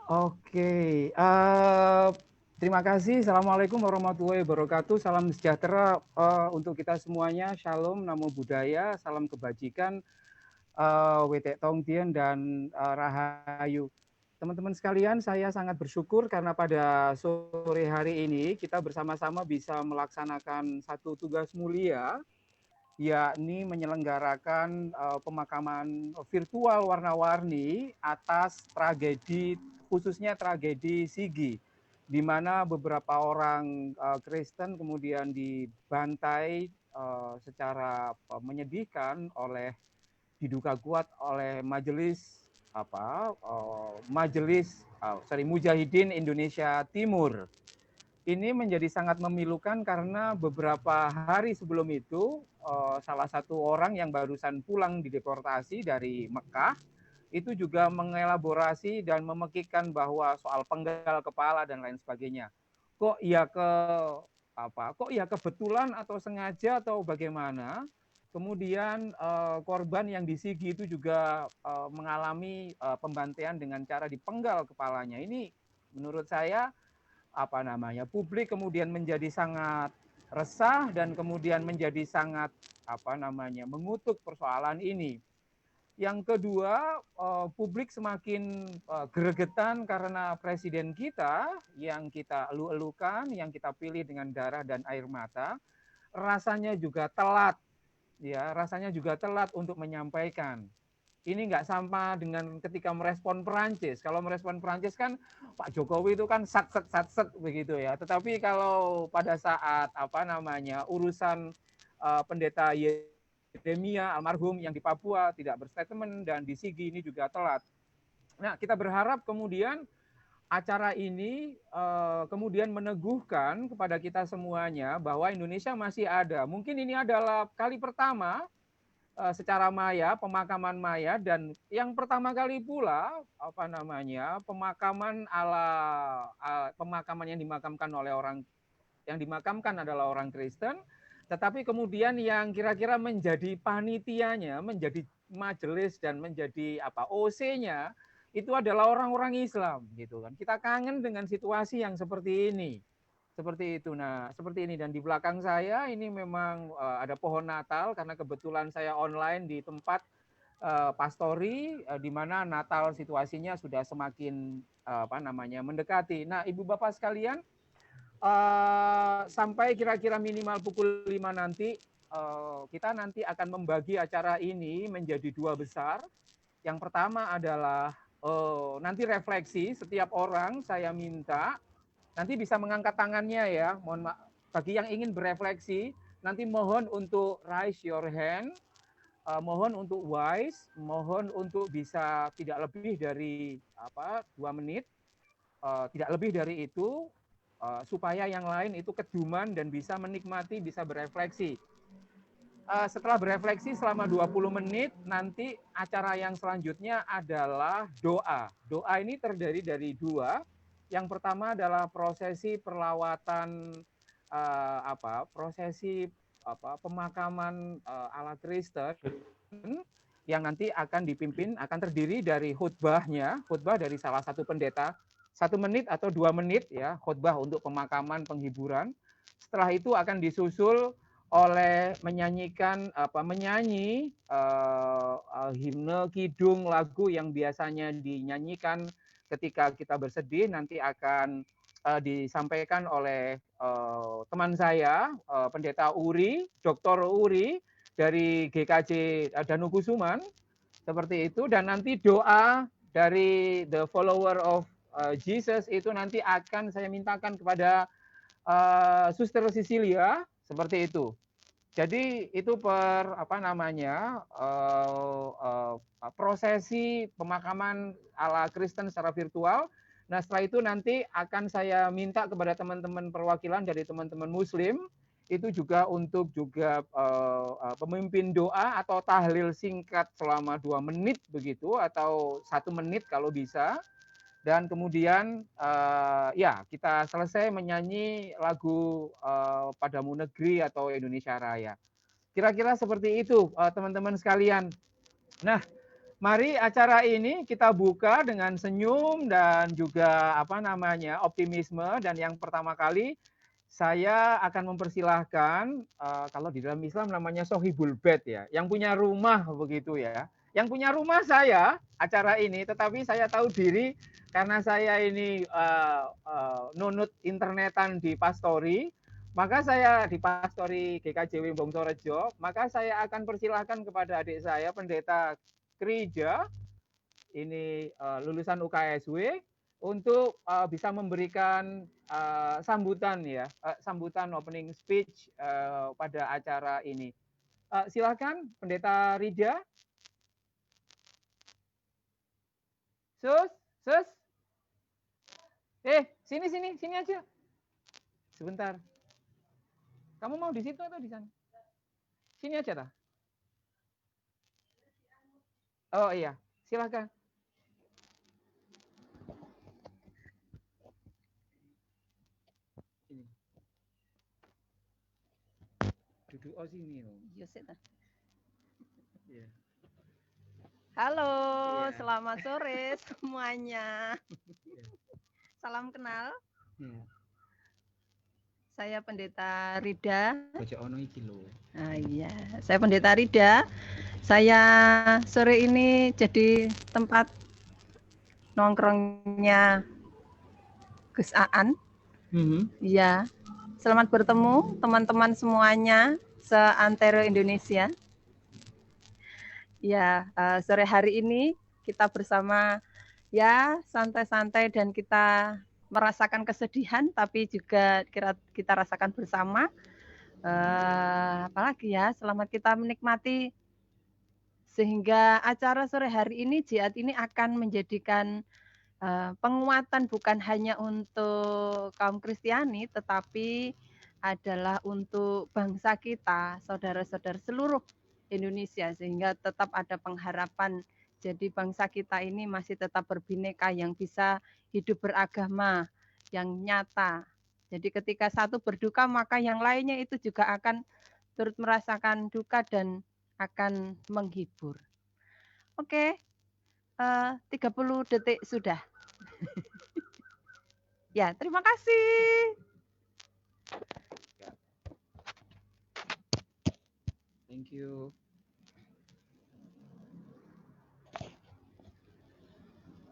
Oke, terima kasih. Assalamualaikum warahmatullahi wabarakatuh. Salam sejahtera untuk kita semuanya. Shalom, namo buddhaya, salam kebajikan, wetek tongtien dan rahayu. Teman-teman sekalian, saya sangat bersyukur karena pada sore hari ini kita bersama-sama bisa melaksanakan satu tugas mulia, yakni menyelenggarakan pemakaman virtual warna-warni atas tragedi, khususnya tragedi Sigi, di mana beberapa orang Kristen kemudian dibantai secara menyedihkan oleh, diduga kuat oleh majelis Mujahidin Indonesia Timur. Ini menjadi sangat memilukan karena beberapa hari sebelum itu salah satu orang yang barusan pulang dideportasi dari Mekah itu juga mengelaborasi dan memekikkan bahwa soal penggal kepala dan lain sebagainya. Kok ya kebetulan atau sengaja atau bagaimana? Kemudian korban yang disigi itu juga mengalami pembantaian dengan cara dipenggal kepalanya. Ini menurut saya publik kemudian menjadi sangat resah dan kemudian menjadi sangat mengutuk persoalan ini. Yang kedua, publik semakin gregetan karena presiden kita yang kita elu-elukan, yang kita pilih dengan darah dan air mata, rasanya juga telat, ya, rasanya juga telat untuk menyampaikan. Ini nggak sama dengan ketika merespon Perancis. Kalau merespon Perancis kan Pak Jokowi itu kan sat begitu ya. Tetapi kalau pada saat urusan pendeta Yeremia almarhum yang di Papua tidak berstatement dan di Sigi ini juga telat. Nah, kita berharap kemudian acara ini kemudian meneguhkan kepada kita semuanya bahwa Indonesia masih ada. Mungkin ini adalah kali pertama secara maya, pemakaman maya, dan yang pertama kali pula pemakaman yang dimakamkan oleh orang, yang dimakamkan adalah orang Kristen, tetapi kemudian yang kira-kira menjadi panitianya, menjadi majelis dan menjadi OC-nya itu adalah orang-orang Islam gitu kan. Kita kangen dengan situasi yang seperti ini. Seperti itu. Nah, seperti ini, dan di belakang saya ini memang ada pohon Natal karena kebetulan saya online di tempat pastori di mana Natal situasinya sudah semakin mendekati. Nah, Ibu Bapak sekalian, sampai kira-kira minimal pukul 5 nanti kita nanti akan membagi acara ini menjadi dua besar. Yang pertama adalah nanti refleksi, setiap orang saya minta nanti bisa mengangkat tangannya ya. Mohon maaf, bagi yang ingin berefleksi, nanti mohon untuk raise your hand, mohon untuk wise, mohon untuk bisa tidak lebih dari 2 menit, tidak lebih dari itu, supaya yang lain itu keduman dan bisa menikmati, bisa berefleksi. Setelah berefleksi selama 20 menit, nanti acara yang selanjutnya adalah doa. Doa ini terdiri dari dua. Yang pertama adalah prosesi perlawatan pemakaman ala Kristen yang nanti akan dipimpin, akan terdiri dari khutbah dari salah satu pendeta, 1 menit atau 2 menit ya, khutbah untuk pemakaman penghiburan. Setelah itu akan disusul oleh menyanyi himne, kidung, lagu yang biasanya dinyanyikan ketika kita bersedih, nanti akan disampaikan oleh teman saya, Pendeta Uri, Dr. Uri dari GKJ Danukusuman, seperti itu. Dan nanti doa dari the follower of Jesus itu nanti akan saya mintakan kepada Suster Cecilia, seperti itu. Jadi itu prosesi pemakaman ala Kristen secara virtual. Nah, setelah itu nanti akan saya minta kepada teman-teman perwakilan dari teman-teman Muslim itu juga untuk pemimpin doa atau tahlil singkat selama 2 menit begitu, atau 1 menit kalau bisa. Dan kemudian kita selesai menyanyi lagu Padamu Negeri atau Indonesia Raya. Kira-kira seperti itu, teman-teman sekalian. Nah, mari acara ini kita buka dengan senyum dan juga optimisme. Dan yang pertama kali saya akan mempersilahkan, kalau di dalam Islam namanya sohibul bait ya, yang punya rumah begitu ya. Yang punya rumah saya acara ini, tetapi saya tahu diri karena saya ini nunut internetan di Pastori, maka saya di Pastori GKJW Bongsorejo, maka saya akan persilahkan kepada adik saya Pendeta Krija, ini lulusan UKSW, untuk bisa memberikan sambutan ya, sambutan opening speech pada acara ini. Silakan Pendeta Rija. Sus, sus. Sini aja. Sebentar. Kamu mau di situ atau di sana? Sini aja, tah. Oh iya, silakan. Ini. Duduk sini. Iya, yeah. Halo, selamat sore semuanya. Salam kenal. Saya Pendeta Rida. Iya, saya Pendeta Rida. Saya sore ini jadi tempat nongkrongnya Gus Aan. Iya. Selamat bertemu teman-teman semuanya seantero Indonesia. Ya, sore hari ini kita bersama ya santai-santai dan kita merasakan kesedihan, tapi juga kita rasakan bersama. Apalagi ya, selamat kita menikmati sehingga acara sore hari ini jihad ini akan menjadikan penguatan bukan hanya untuk kaum Kristiani, tetapi adalah untuk bangsa kita, saudara-saudara seluruh Indonesia, sehingga tetap ada pengharapan. Jadi bangsa kita ini masih tetap berbineka yang bisa hidup beragama yang nyata. Jadi ketika satu berduka maka yang lainnya itu juga akan turut merasakan duka dan akan menghibur. Oke, 30 detik sudah. Ya, terima kasih. Thank you.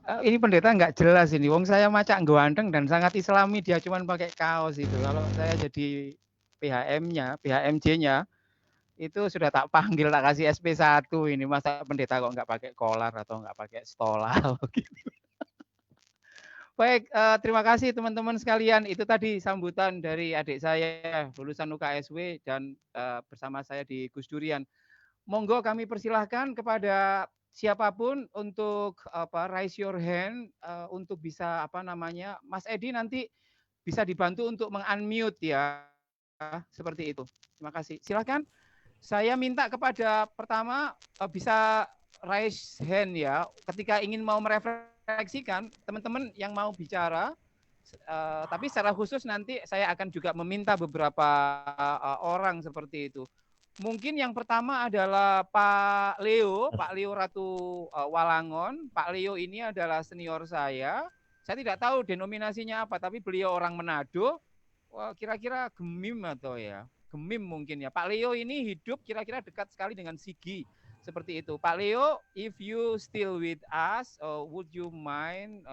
Ini pendeta nggak jelas ini. Wong saya macak ganteng dan sangat islami, dia cuma pakai kaos itu. Kalau saya jadi PHM-nya, PHMJ-nya, itu sudah tak panggil, tak kasih SP1 ini. Masa pendeta kok nggak pakai kolar atau nggak pakai stola gitu. Baik, terima kasih teman-teman sekalian. Itu tadi sambutan dari adik saya, lulusan UKSW dan bersama saya di Gus Durian. Monggo kami persilahkan kepada siapapun untuk raise your hand untuk bisa Mas Edi nanti bisa dibantu untuk meng-unmute ya, seperti itu. Terima kasih. Silakan. Saya minta kepada pertama bisa raise hand ya, ketika ingin mau merefleksikan teman-teman yang mau bicara. Tapi secara khusus nanti saya akan juga meminta beberapa orang seperti itu. Mungkin yang pertama adalah Pak Leo Ratu Walangon. Pak Leo ini adalah senior saya. Saya tidak tahu denominasinya apa, tapi beliau orang Manado. Wah, kira-kira Gemim atau ya? Gemim mungkin ya. Pak Leo ini hidup kira-kira dekat sekali dengan Sigi. Seperti itu. Pak Leo, if you still with us, would you mind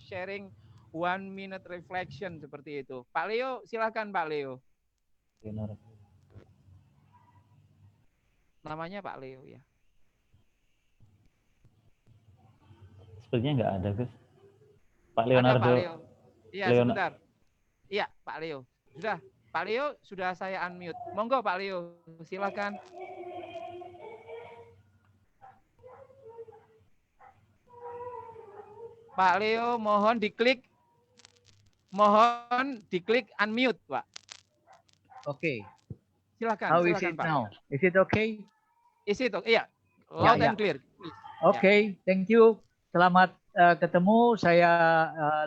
sharing 1 minute reflection seperti itu. Pak Leo, silakan Pak Leo. Namanya Pak Leo ya. Sepertinya nggak ada, Gus. Pak Leonardo. Ada Pak Leo. Iya, sebentar. Iya, Pak Leo. Sudah, Pak Leo sudah saya unmute. Monggo Pak Leo, silakan. Pak Leo, mohon diklik unmute, Pak. Oke. Silakan. How silakan, is it Pak. now? Is it okay? Is it okay? Iya. Loud and clear. Oke, thank you. Selamat ketemu. Saya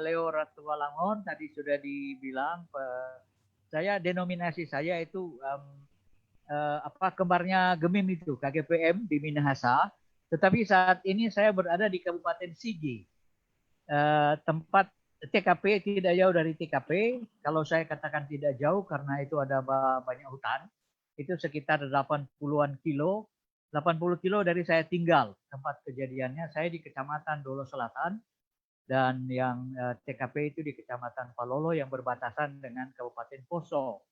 Leo Ratu Walangon. Tadi sudah dibilang saya denominasi saya itu kembarnya Gemim itu, KGPM di Minahasa. Tetapi saat ini saya berada di Kabupaten Sigi. Tempat TKP tidak jauh dari TKP. Kalau saya katakan tidak jauh karena itu ada banyak hutan. Itu sekitar 80-an kilo. 80 kilo dari saya tinggal. Tempat kejadiannya saya di Kecamatan Dolo Selatan. Dan yang TKP itu di Kecamatan Palolo yang berbatasan dengan Kabupaten Poso.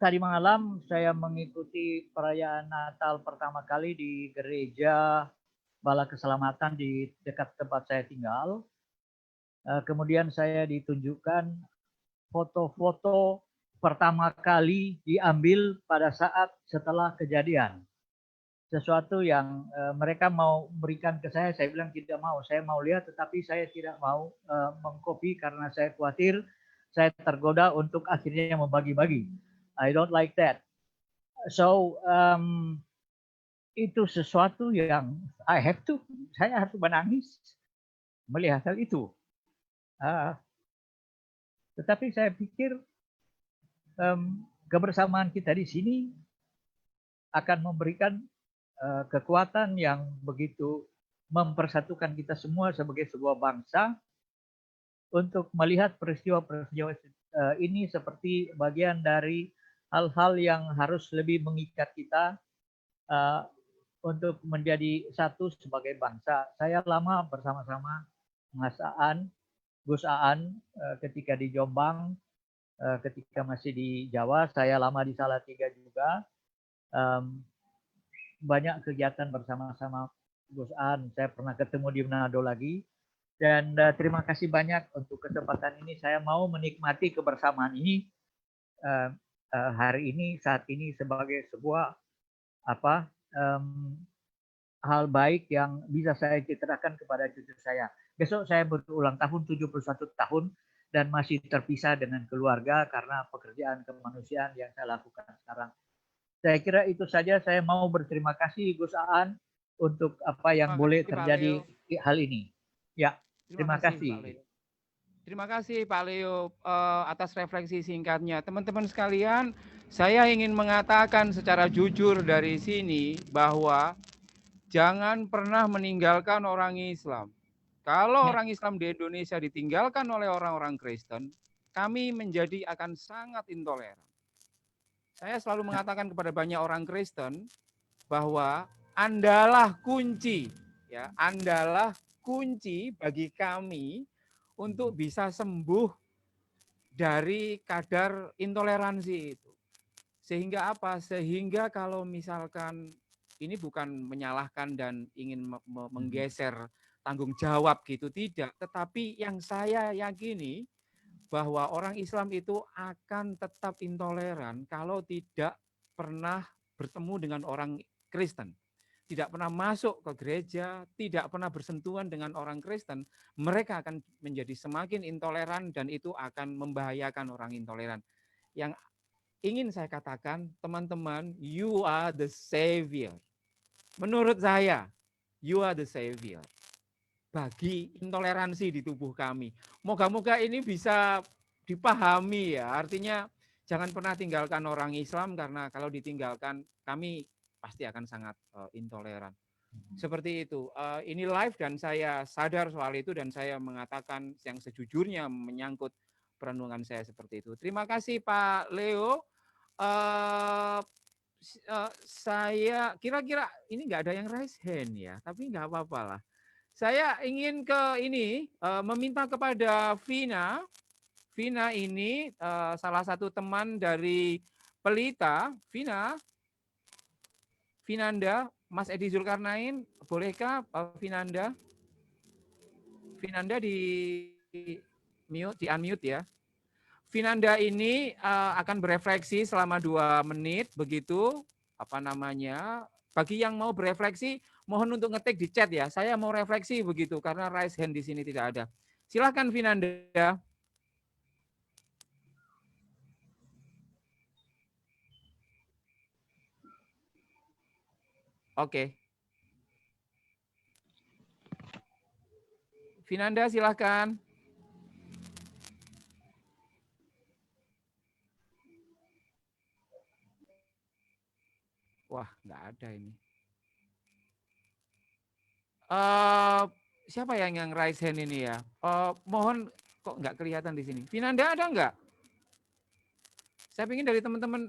Tadi malam saya mengikuti perayaan Natal pertama kali di gereja Bala Keselamatan di dekat tempat saya tinggal. Kemudian saya ditunjukkan foto-foto pertama kali diambil pada saat setelah kejadian. Sesuatu yang mereka mau berikan ke saya bilang tidak mau. Saya mau lihat, tetapi saya tidak mau mengcopy karena saya khawatir saya tergoda untuk akhirnya membagi-bagi. I don't like that. So itu sesuatu yang saya harus menangis melihat hal itu. Tetapi saya pikir kebersamaan kita di sini akan memberikan kekuatan yang begitu mempersatukan kita semua sebagai sebuah bangsa untuk melihat peristiwa-peristiwa ini seperti bagian dari hal-hal yang harus lebih mengikat kita untuk menjadi satu sebagai bangsa. Saya lama bersama-sama Mas Aan, Gus Aan ketika di Jombang, ketika masih di Jawa, saya lama di Salatiga juga. Banyak kegiatan bersama-sama Gus Aan. Saya pernah ketemu di Manado lagi. Dan terima kasih banyak untuk kesempatan ini. Saya mau menikmati kebersamaan ini hari ini, saat ini sebagai sebuah hal baik yang bisa saya citrakan kepada cucu saya. Besok saya berulang tahun 71 tahun dan masih terpisah dengan keluarga karena pekerjaan kemanusiaan yang saya lakukan sekarang. Saya kira itu saja. Saya mau berterima kasih Gus Aan untuk apa yang boleh terjadi hal ini. Ya, terima kasih. Terima kasih Pak Leo atas refleksi singkatnya. Teman-teman sekalian, saya ingin mengatakan secara jujur dari sini bahwa jangan pernah meninggalkan orang Islam. Kalau orang Islam di Indonesia ditinggalkan oleh orang-orang Kristen, kami menjadi akan sangat intoleran. Saya selalu mengatakan kepada banyak orang Kristen bahwa Andalah kunci, ya, Andalah kunci bagi kami untuk bisa sembuh dari kadar intoleransi itu. Sehingga apa? Sehingga kalau misalkan ini bukan menyalahkan dan ingin menggeser tanggung jawab gitu, tidak. Tetapi yang saya yakini bahwa orang Islam itu akan tetap intoleran kalau tidak pernah bertemu dengan orang Kristen. Tidak pernah masuk ke gereja, tidak pernah bersentuhan dengan orang Kristen, mereka akan menjadi semakin intoleran dan itu akan membahayakan orang intoleran. Yang ingin saya katakan, teman-teman, you are the savior. Menurut saya, you are the savior bagi intoleransi di tubuh kami. Moga-moga ini bisa dipahami ya. Artinya jangan pernah tinggalkan orang Islam karena kalau ditinggalkan kami pasti akan sangat intoleran. Seperti itu. Ini live dan saya sadar soal itu dan saya mengatakan yang sejujurnya menyangkut perenungan saya seperti itu. Terima kasih Pak Leo. Saya kira-kira ini nggak ada yang raise hand ya, tapi nggak apa-apa lah. Saya ingin ke ini meminta kepada Vina. Vina ini salah satu teman dari Pelita. Vinanda, Mas Edi Zulkarnain, bolehkah Vinanda? Vinanda di mute, di unmute ya. Vinanda ini akan berefleksi selama 2 menit begitu, apa namanya? Bagi yang mau berefleksi, mohon untuk ngetik di chat ya. Saya mau refleksi begitu karena raise hand di sini tidak ada. Silakan Vinanda. Oke. Vinanda silakan. Wah, nggak ada ini. Siapa yang raise hand ini ya? Mohon, kok nggak kelihatan di sini. Vinanda ada nggak? Saya ingin dari teman-teman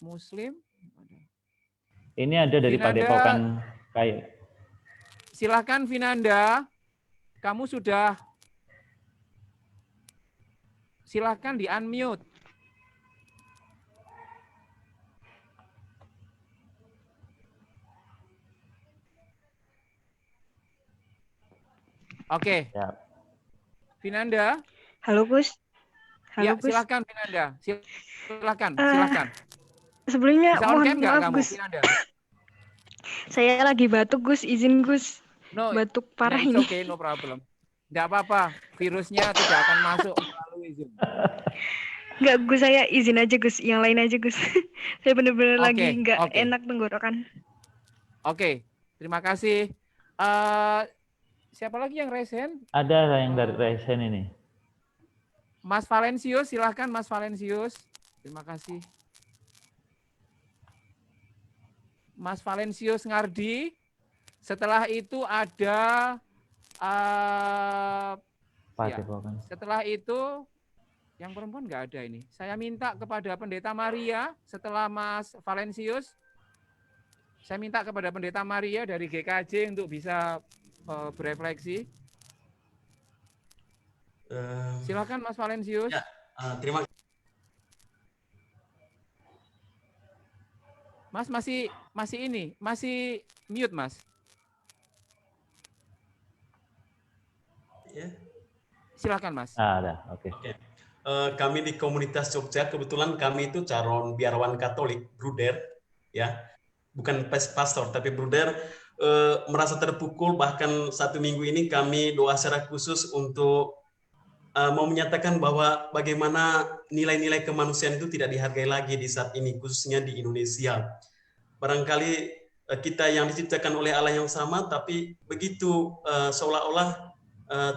Muslim. Ini ada dari Vinanda, Padepokan kayak. Silakan Vinanda, kamu sudah. Silakan di unmute. Oke. Ya. Vinanda. Halo Gus. Ya, Halo Gus. silakan Vinanda. Silakan. Sebelumnya Bisa on mohon cam nggak maaf kamu, Gus. Vinanda? Saya lagi batuk Gus, izin Gus. No, Batuk parah it's ini. okay, no problem. Nggak apa-apa, virusnya tidak akan masuk melalui Zoom. Enggak Gus, saya izin aja Gus, yang lain aja Gus. Saya benar-benar lagi nggak Oke. enak tenggorokan. Oke, terima kasih. Siapa lagi yang raise hand? Ada yang dari raise hand ini. Mas Valencius, silahkan Mas Valencius. Terima kasih. Mas Valencius Ngardi. Setelah itu ada Padepokan. setelah itu yang perempuan nggak ada ini. Saya minta kepada Pendeta Maria setelah Mas Valencius. Saya minta kepada Pendeta Maria dari GKJ untuk bisa berefleksi. Silakan Mas Valencius. Ya, terima kasih. Mas masih mute Mas. Ya. Silakan Mas. Ada, oke. Kami di komunitas Jogja, kebetulan kami itu calon biarawan Katolik, bruder, ya, bukan pastor, tapi bruder, merasa terpukul. Bahkan 1 minggu ini kami doa secara khusus untuk mau menyatakan bahwa bagaimana nilai-nilai kemanusiaan itu tidak dihargai lagi di saat ini, khususnya di Indonesia. Barangkali kita yang diciptakan oleh Allah yang sama, tapi begitu seolah-olah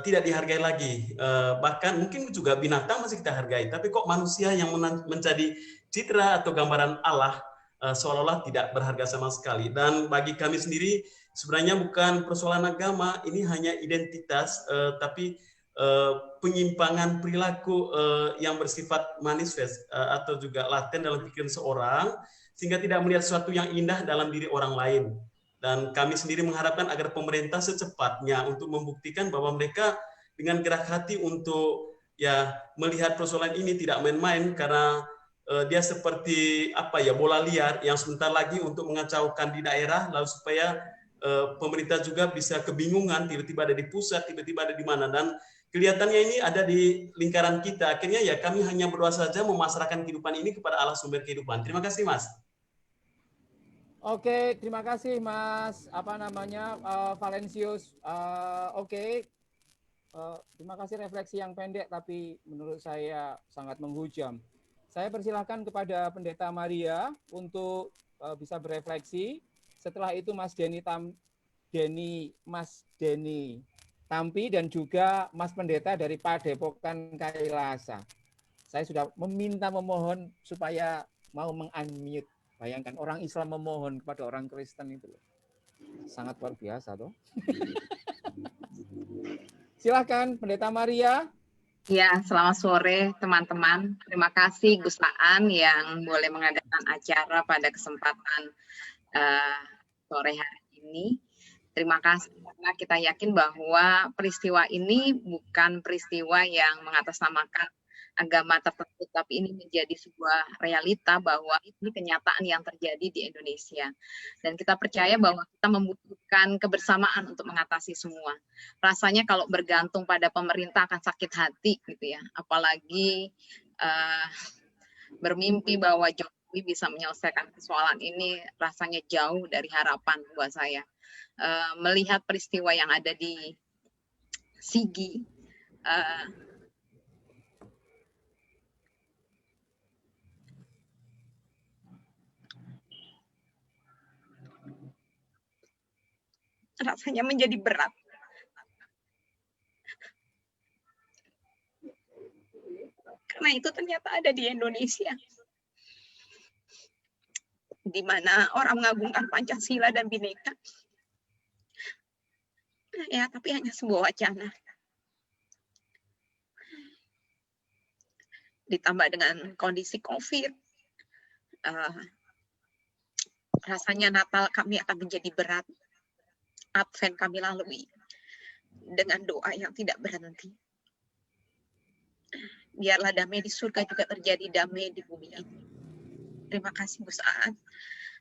tidak dihargai lagi. Bahkan mungkin juga binatang masih kita hargai, tapi kok manusia yang menjadi citra atau gambaran Allah seolah-olah tidak berharga sama sekali. Dan bagi kami sendiri sebenarnya bukan persoalan agama, ini hanya identitas, tapi penyimpangan perilaku yang bersifat manifest atau juga laten dalam pikiran seorang, sehingga tidak melihat sesuatu yang indah dalam diri orang lain. Dan kami sendiri mengharapkan agar pemerintah secepatnya untuk membuktikan bahwa mereka dengan gerak hati untuk melihat persoalan ini tidak main-main, karena dia seperti bola liar yang sebentar lagi untuk mengacaukan di daerah, lalu supaya pemerintah juga bisa kebingungan, tiba-tiba ada di pusat, tiba-tiba ada di mana, dan kelihatannya ini ada di lingkaran kita. Akhirnya kami hanya berdoa saja memasrahkan kehidupan ini kepada Allah sumber kehidupan. Terima kasih Mas. Oke, terima kasih Mas Valencius. Terima kasih refleksi yang pendek tapi menurut saya sangat menghujam. Saya persilahkan kepada Pendeta Maria untuk bisa berefleksi. Setelah itu Mas Denny Tampi dan juga Mas Pendeta dari Padepokan Kailasa. Saya sudah memohon supaya mau meng-unmute. Bayangkan orang Islam memohon kepada orang Kristen itu. Sangat luar biasa toh. Silakan Pendeta Maria. Ya, selamat sore teman-teman. Terima kasih Gus Aan yang boleh mengadakan acara pada kesempatan sore hari ini. Terima kasih karena kita yakin bahwa peristiwa ini bukan peristiwa yang mengatasnamakan agama tertentu, tapi ini menjadi sebuah realita bahwa ini kenyataan yang terjadi di Indonesia. Dan kita percaya bahwa kita membutuhkan kebersamaan untuk mengatasi semua. Rasanya kalau bergantung pada pemerintah akan sakit hati gitu ya. Apalagi bermimpi bahwa Jokowi bisa menyelesaikan persoalan ini rasanya jauh dari harapan buat saya. Melihat peristiwa yang ada di Sigi, rasanya menjadi berat. Karena itu ternyata ada di Indonesia. di mana orang mengagungkan Pancasila dan Bhinneka. Ya, tapi hanya sebuah wacana. Ditambah dengan kondisi COVID, rasanya Natal kami akan menjadi berat. Advent kami lalui dengan doa yang tidak berhenti. Biarlah damai di surga juga terjadi damai di bumi ini. Terima kasih Gus Aan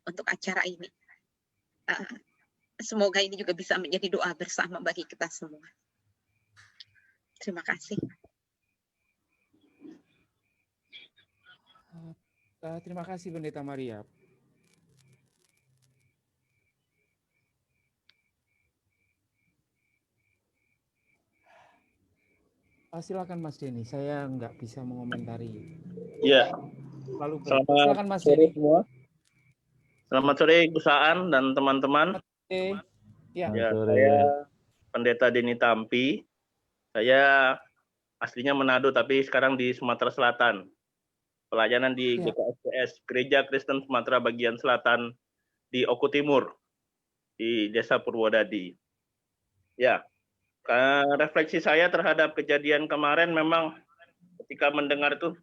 untuk acara ini. Semoga ini juga bisa menjadi doa bersama bagi kita semua. Terima kasih. Terima kasih Pendeta Maria. Silakan Mas Denny, saya nggak bisa mengomentari. Iya. Lalu silakan Mas Denny. Semua. Selamat sore Gus Aan dan teman-teman. Ya, saya Pendeta Denny Tampi. Saya aslinya Manado tapi sekarang di Sumatera Selatan. Pelayanan di GKSTS, Gereja Kristen Sumatera Bagian Selatan di Oku Timur, di Desa Purwodadi. Ya, refleksi saya terhadap kejadian kemarin memang ketika mendengar itu,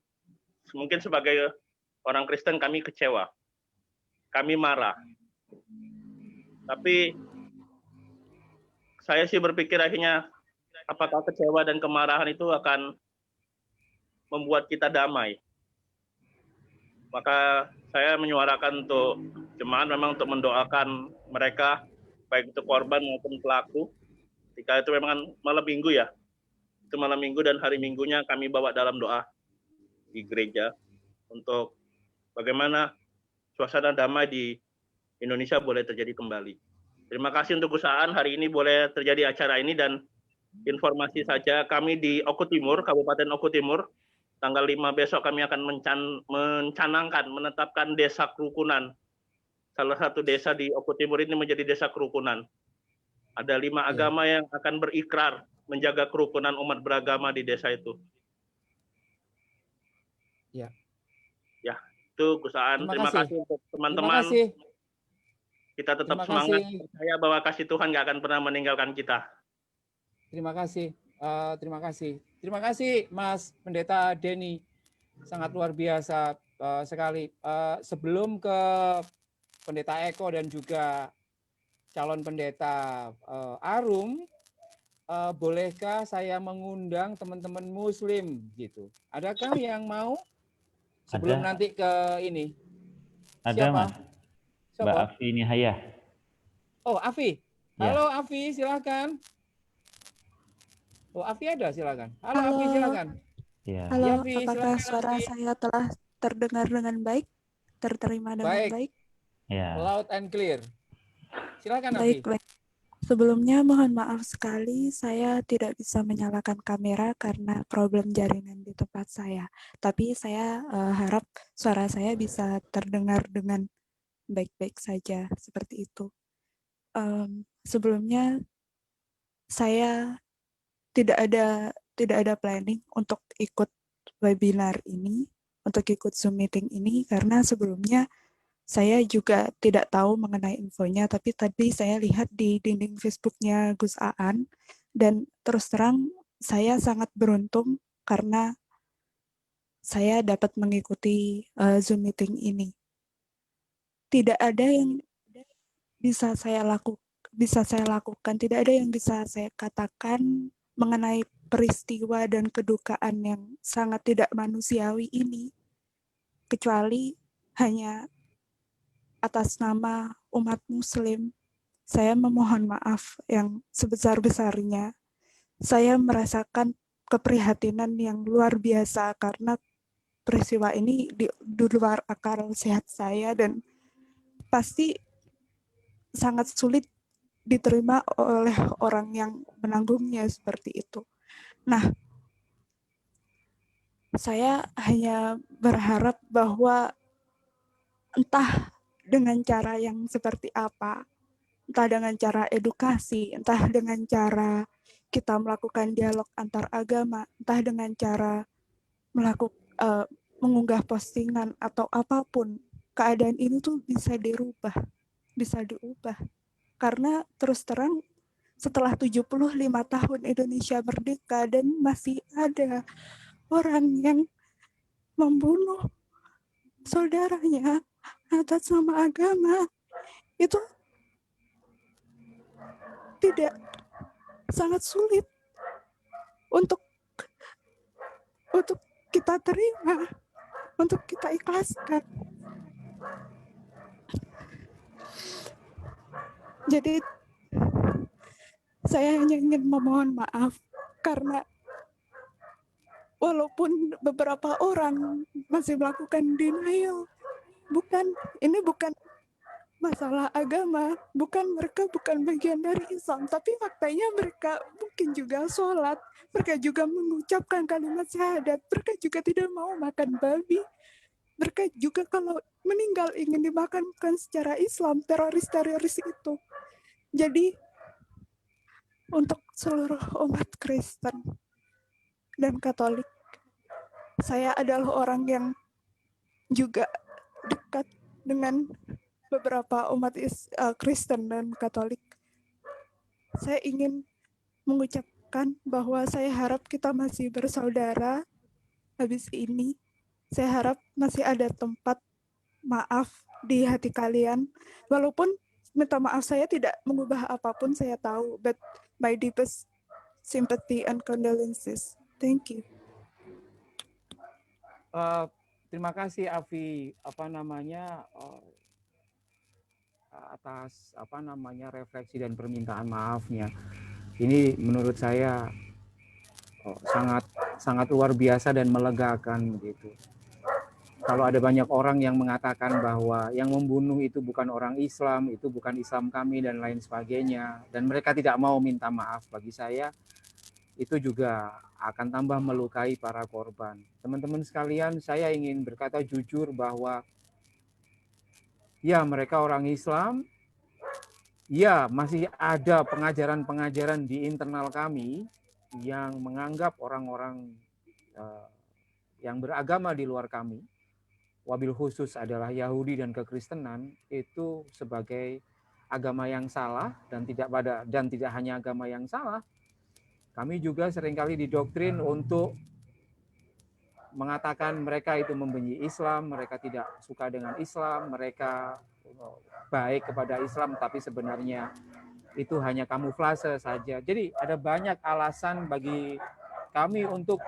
mungkin sebagai orang Kristen kami kecewa. Kami marah. Tapi saya sih berpikir akhirnya apakah kecewa dan kemarahan itu akan membuat kita damai. Maka saya menyuarakan untuk jemaat memang untuk mendoakan mereka, baik itu korban maupun pelaku. Ketika itu memang malam minggu ya. Itu malam minggu dan hari minggunya kami bawa dalam doa di gereja untuk bagaimana suasana damai di Indonesia boleh terjadi kembali. Terima kasih untuk Gus Aan hari ini boleh terjadi acara ini dan informasi saja kami di Oku Timur, Kabupaten Oku Timur, tanggal 5 besok kami akan menetapkan desa kerukunan. Salah satu desa di Oku Timur ini menjadi desa kerukunan. Ada 5 agama yang akan berikrar menjaga kerukunan umat beragama di desa itu. Ya. Ya, itu Gus Aan. Terima kasih untuk teman-teman. Kita tetap semangat. Percaya bahwa kasih Tuhan nggak akan pernah meninggalkan kita. Terima kasih. Terima kasih. Terima kasih Mas Pendeta Denny. Sangat luar biasa sekali. Sebelum ke Pendeta Eko dan juga calon pendeta Arum, bolehkah saya mengundang teman-teman Muslim gitu? Adakah yang mau? Sebelum nanti ke ini. Ada siapa? Mas. Mbak Afi Nihaya. Oh, Afi. Halo Afi, silakan. Oh, Afi ada, silakan. Halo Afi, silakan. Ya. Halo, Ya, Afi, apakah silakan, suara Afi. saya telah terdengar dengan baik? Terterima dengan baik? Ya. Loud and clear. Silakan Baik, Afi. baik. Sebelumnya mohon maaf sekali saya tidak bisa menyalakan kamera karena problem jaringan di tempat saya. Tapi saya harap suara saya bisa terdengar dengan baik-baik saja seperti itu. Sebelumnya saya tidak ada planning untuk ikut webinar ini, untuk ikut Zoom meeting ini karena sebelumnya saya juga tidak tahu mengenai infonya, tapi tadi saya lihat di dinding Facebook-nya Gus Aan dan terus terang saya sangat beruntung karena saya dapat mengikuti Zoom meeting ini. Tidak ada yang bisa saya lakukan, tidak ada yang bisa saya katakan mengenai peristiwa dan kedukaan yang sangat tidak manusiawi ini, kecuali hanya atas nama umat Muslim, saya memohon maaf yang sebesar-besarnya. Saya merasakan keprihatinan yang luar biasa karena peristiwa ini di luar akal sehat saya dan pasti sangat sulit diterima oleh orang yang menanggungnya seperti itu. Nah, saya hanya berharap bahwa entah dengan cara yang seperti apa, entah dengan cara edukasi, entah dengan cara kita melakukan dialog antar agama, entah dengan cara mengunggah postingan atau apapun, keadaan ini tuh bisa diubah. Karena terus terang setelah 75 tahun Indonesia merdeka dan masih ada orang yang membunuh saudaranya atas nama agama, itu tidak sangat sulit untuk kita terima, untuk kita ikhlaskan. Jadi saya hanya ingin memohon maaf karena walaupun beberapa orang masih melakukan denial, ini bukan masalah agama, mereka bukan bagian dari Islam, tapi faktanya mereka mungkin juga sholat, mereka juga mengucapkan kalimat syahadat, mereka juga tidak mau makan babi, mereka juga kalau meninggal ingin dimakamkan secara Islam, teroris itu. Jadi untuk seluruh umat Kristen dan Katolik, saya adalah orang yang juga dekat dengan beberapa umat Kristen dan Katolik. Saya ingin mengucapkan bahwa saya harap kita masih bersaudara habis ini. Saya harap masih ada tempat maaf di hati kalian. Walaupun minta maaf saya tidak mengubah apapun, saya tahu. But my deepest sympathy and condolences. Thank you. Terima kasih Afi, atas refleksi dan permintaan maafnya. Ini menurut saya sangat luar biasa dan melegakan begitu. Kalau ada banyak orang yang mengatakan bahwa yang membunuh itu bukan orang Islam, itu bukan Islam kami dan lain sebagainya, dan mereka tidak mau minta maaf, bagi saya itu juga akan tambah melukai para korban. Teman-teman sekalian, saya ingin berkata jujur bahwa ya, mereka orang Islam. Ya, masih ada pengajaran-pengajaran di internal kami yang menganggap orang-orang yang beragama di luar kami, wabil khusus adalah Yahudi dan kekristenan, itu sebagai agama yang salah dan tidak hanya agama yang salah. Kami juga seringkali didoktrin untuk mengatakan mereka itu membenci Islam, mereka tidak suka dengan Islam, mereka baik kepada Islam, tapi sebenarnya itu hanya kamuflase saja. Jadi ada banyak alasan bagi kami untuk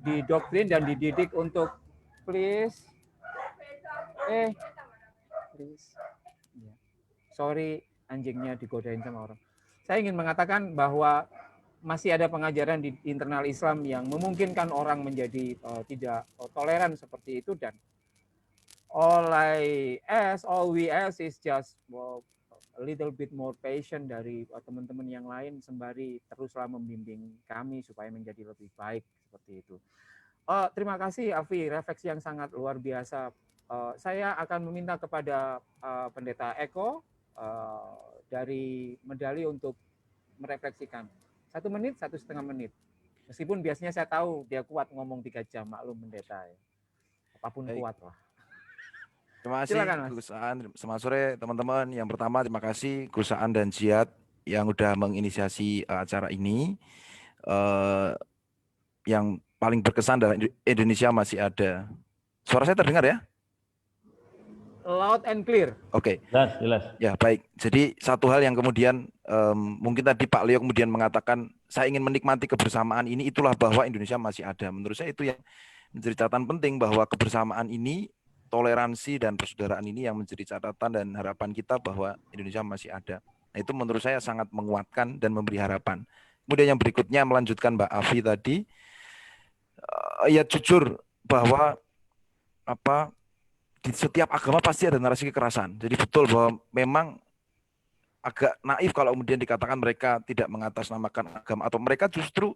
didoktrin dan dididik untuk please. Sorry, anjingnya digodain sama orang. Saya ingin mengatakan bahwa masih ada pengajaran di internal Islam yang memungkinkan orang menjadi tidak toleran seperti itu, dan all we ask is just a little bit more patient dari teman-teman yang lain, sembari teruslah membimbing kami supaya menjadi lebih baik seperti itu. Terima kasih Afi, refleksi yang sangat luar biasa. Saya akan meminta kepada Pendeta Eko dari Medali untuk merefleksikan. 1 menit, 1,5 menit. Meskipun biasanya saya tahu dia kuat ngomong 3 jam, maklum pendeta ya. Apapun baik. Kuat lah. Terima kasih Gus Aan. Selamat sore teman-teman. Yang pertama terima kasih Gus Aan dan Jihad yang udah menginisiasi acara ini. Yang paling berkesan adalah Indonesia masih ada. Suara saya terdengar ya? Loud and clear. Oke. Jelas. Ya, baik. Jadi satu hal yang kemudian mungkin tadi Pak Leo kemudian mengatakan saya ingin menikmati kebersamaan ini, itulah bahwa Indonesia masih ada. Menurut saya itu yang menjadi catatan penting, bahwa kebersamaan ini, toleransi dan persaudaraan ini yang menjadi catatan dan harapan kita bahwa Indonesia masih ada. Nah, itu menurut saya sangat menguatkan dan memberi harapan. Kemudian yang berikutnya melanjutkan Mbak Afi tadi, ya jujur bahwa di setiap agama pasti ada narasi kekerasan. Jadi betul bahwa memang agak naif kalau kemudian dikatakan mereka tidak mengatasnamakan agama, atau mereka justru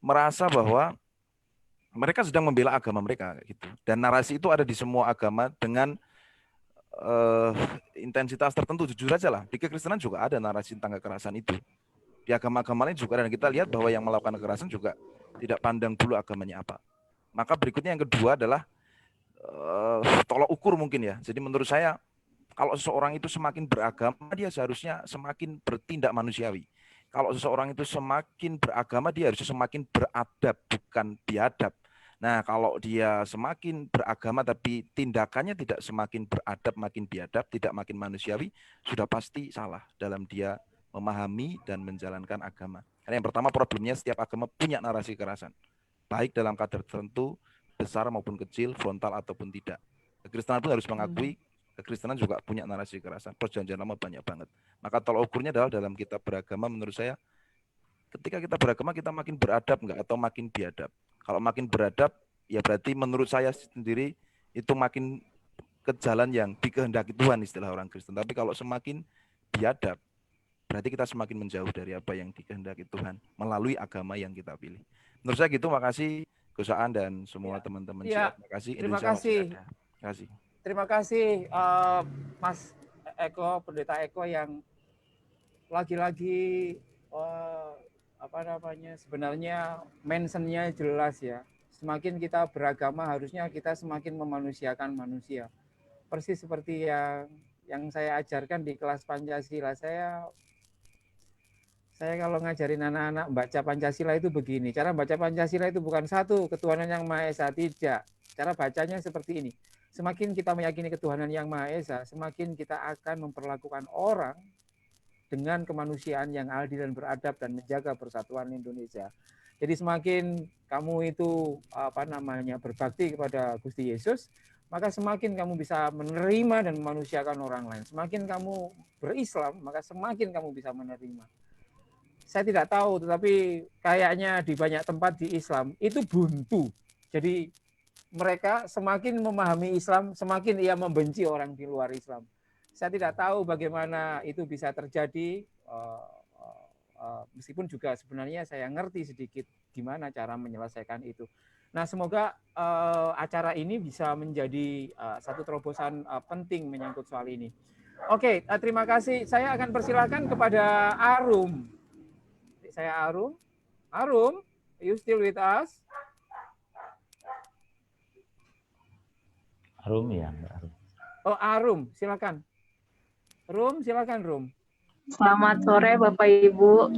merasa bahwa mereka sedang membela agama mereka gitu. Dan narasi itu ada di semua agama dengan intensitas tertentu. Jujur aja lah, di kekristenan juga ada narasi tentang kekerasan itu. Di agama-agama lain juga, dan kita lihat bahwa yang melakukan kekerasan juga tidak pandang dulu agamanya apa. Maka berikutnya yang kedua adalah tolok ukur mungkin ya. Jadi menurut saya kalau seseorang itu semakin beragama, dia seharusnya semakin bertindak manusiawi. Kalau seseorang itu semakin beragama, dia harus semakin beradab, bukan biadab. Nah, kalau dia semakin beragama tapi tindakannya tidak semakin beradab, makin biadab, tidak makin manusiawi, sudah pasti salah dalam dia memahami dan menjalankan agama. Karena yang pertama problemnya setiap agama punya narasi kekerasan. Baik dalam kadar tertentu, besar maupun kecil, frontal ataupun tidak. Kekristenan pun harus mengakui kekristenan juga punya narasi kekerasan. Perjanjian lama banyak banget. Maka tolak ukurnya adalah dalam kita beragama, menurut saya, ketika kita beragama kita makin beradab enggak atau makin biadab. Kalau makin beradab, ya berarti menurut saya sendiri itu makin ke jalan yang dikehendaki Tuhan istilah orang Kristen. Tapi kalau semakin biadab, berarti kita semakin menjauh dari apa yang dikehendaki Tuhan melalui agama yang kita pilih. Menurut saya gitu. Makasih Gusaan dan semua teman-teman. Terima kasih. Terima kasih. Terima kasih. Terima kasih Mas Eko, Pendeta Eko yang lagi-lagi sebenarnya mentionnya jelas ya. Semakin kita beragama harusnya kita semakin memanusiakan manusia. Persis seperti yang saya ajarkan di kelas Pancasila. Saya kalau ngajarin anak-anak baca Pancasila itu begini. Cara baca Pancasila itu bukan satu, ketuhanan yang Maha Esa, tidak. Cara bacanya seperti ini. Semakin kita meyakini ketuhanan yang Maha Esa, semakin kita akan memperlakukan orang dengan kemanusiaan yang adil dan beradab dan menjaga persatuan Indonesia. Jadi semakin kamu itu berbakti kepada Gusti Yesus, maka semakin kamu bisa menerima dan memanusiakan orang lain. Semakin kamu berislam, maka semakin kamu bisa menerima. Saya tidak tahu, tetapi kayaknya di banyak tempat di Islam itu buntu. Jadi mereka semakin memahami Islam, semakin ia membenci orang di luar Islam. Saya tidak tahu bagaimana itu bisa terjadi, meskipun juga sebenarnya saya ngerti sedikit gimana cara menyelesaikan itu. Nah, semoga acara ini bisa menjadi satu terobosan penting menyangkut soal ini. Oke, terima kasih. Saya akan persilakan kepada Arum. Saya Arum. Arum, you still with us? Arum ya, Arum. Oh, Arum, silakan. Rum, silakan Rum. Selamat sore Bapak Ibu.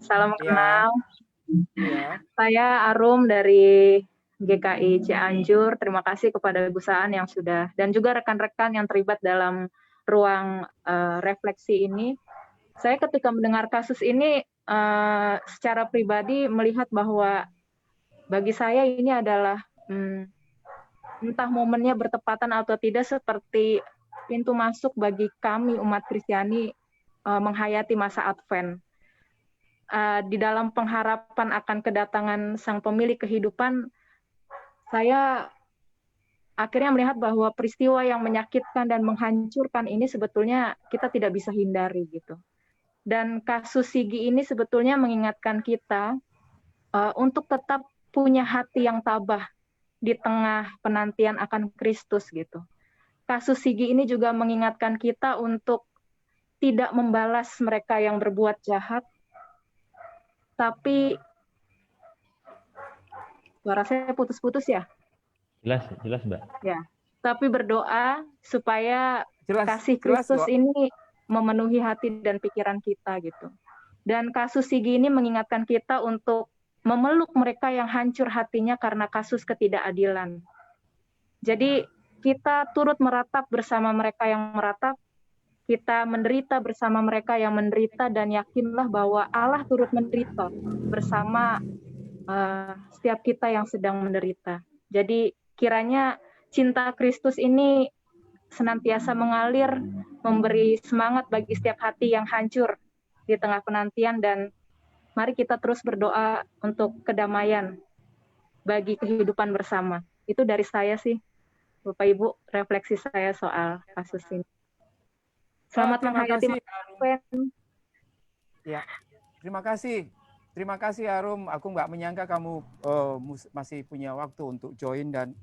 Salam kenal. Ya. Saya Arum dari GKI Cianjur. Terima kasih kepada Gusaan yang sudah dan juga rekan-rekan yang terlibat dalam ruang refleksi ini. Saya ketika mendengar kasus ini secara pribadi melihat bahwa bagi saya ini adalah entah momennya bertepatan atau tidak seperti pintu masuk bagi kami umat Kristiani menghayati masa Advent. Di dalam pengharapan akan kedatangan Sang Pemilik kehidupan, saya akhirnya melihat bahwa peristiwa yang menyakitkan dan menghancurkan ini sebetulnya kita tidak bisa hindari gitu. Dan kasus Sigi ini sebetulnya mengingatkan kita untuk tetap punya hati yang tabah di tengah penantian akan Kristus gitu. Kasus Sigi ini juga mengingatkan kita untuk tidak membalas mereka yang berbuat jahat, tapi suara saya putus-putus ya? Jelas Mbak. Ya, tapi berdoa supaya kasih Kristus ini memenuhi hati dan pikiran kita gitu. Dan kasus Sigi ini mengingatkan kita untuk memeluk mereka yang hancur hatinya karena kasus ketidakadilan. Jadi kita turut meratap bersama mereka yang meratap, kita menderita bersama mereka yang menderita, dan yakinlah bahwa Allah turut menderita bersama setiap kita yang sedang menderita. Jadi kiranya cinta Kristus ini senantiasa mengalir, memberi semangat bagi setiap hati yang hancur di tengah penantian, dan mari kita terus berdoa untuk kedamaian bagi kehidupan bersama. Itu dari saya sih, Bapak Ibu, refleksi saya soal kasus ini. Selamat menghayati Advent. Ya, terima kasih. Terima kasih Arum. Aku nggak menyangka kamu masih punya waktu untuk join, dan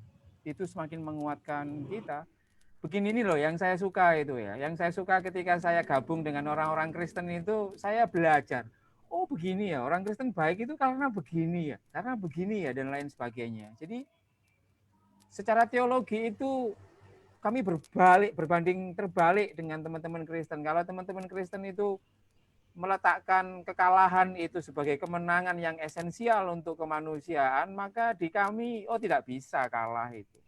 itu semakin menguatkan kita. Begini nih loh yang saya suka itu ya. Yang saya suka ketika saya gabung dengan orang-orang Kristen itu, saya belajar. Oh begini ya, orang Kristen baik itu karena begini ya, dan lain sebagainya. Jadi secara teologi itu kami berbanding terbalik dengan teman-teman Kristen. Kalau teman-teman Kristen itu meletakkan kekalahan itu sebagai kemenangan yang esensial untuk kemanusiaan, maka di kami, tidak bisa kalah itu.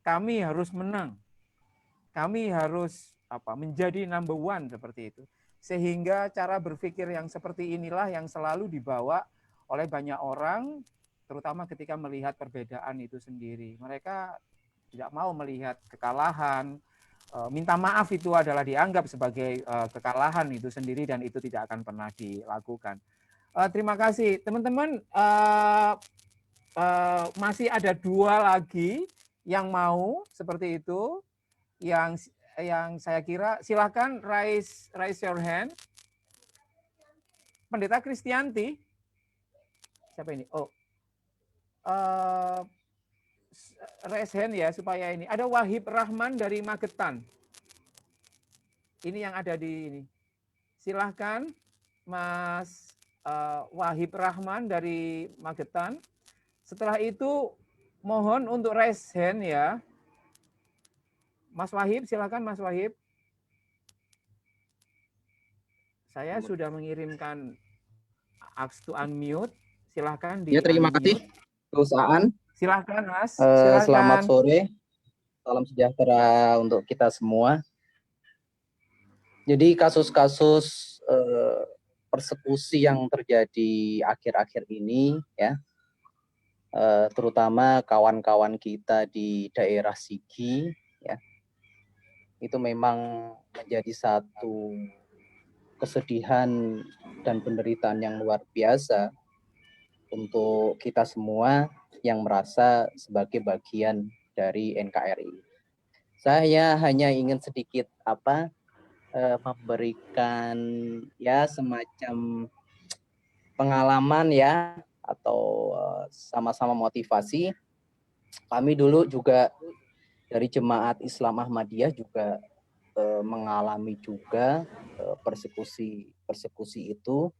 Kami harus menang. Kami harus menjadi number one seperti itu. Sehingga cara berpikir yang seperti inilah yang selalu dibawa oleh banyak orang, terutama ketika melihat perbedaan itu sendiri. Mereka tidak mau melihat kekalahan, minta maaf itu adalah dianggap sebagai kekalahan itu sendiri dan itu tidak akan pernah dilakukan. Terima kasih. Teman-teman, masih ada 2 lagi yang mau seperti itu, yang saya kira silakan raise your hand. Pendeta Kristianti, siapa ini? Raise hand ya supaya ini. Ada Wahib Rahman dari Magetan. Ini yang ada di ini. Silahkan Mas Wahib Rahman dari Magetan. Setelah itu mohon untuk raise hand ya. Mas Wahib, silakan Mas Wahib. Saya sudah mengirimkan ask to unmute. Silahkan di ya, terima kasih perusahaan. Silahkan Mas. Silahkan. Selamat sore. Salam sejahtera untuk kita semua. Jadi kasus-kasus persekusi yang terjadi akhir-akhir ini ya, terutama kawan-kawan kita di daerah Sigi ya, itu memang menjadi satu kesedihan dan penderitaan yang luar biasa untuk kita semua yang merasa sebagai bagian dari NKRI. Saya hanya ingin sedikit memberikan ya semacam pengalaman ya, atau sama-sama motivasi. Kami dulu juga dari Jemaat Islam Ahmadiyah juga mengalami juga persekusi itu.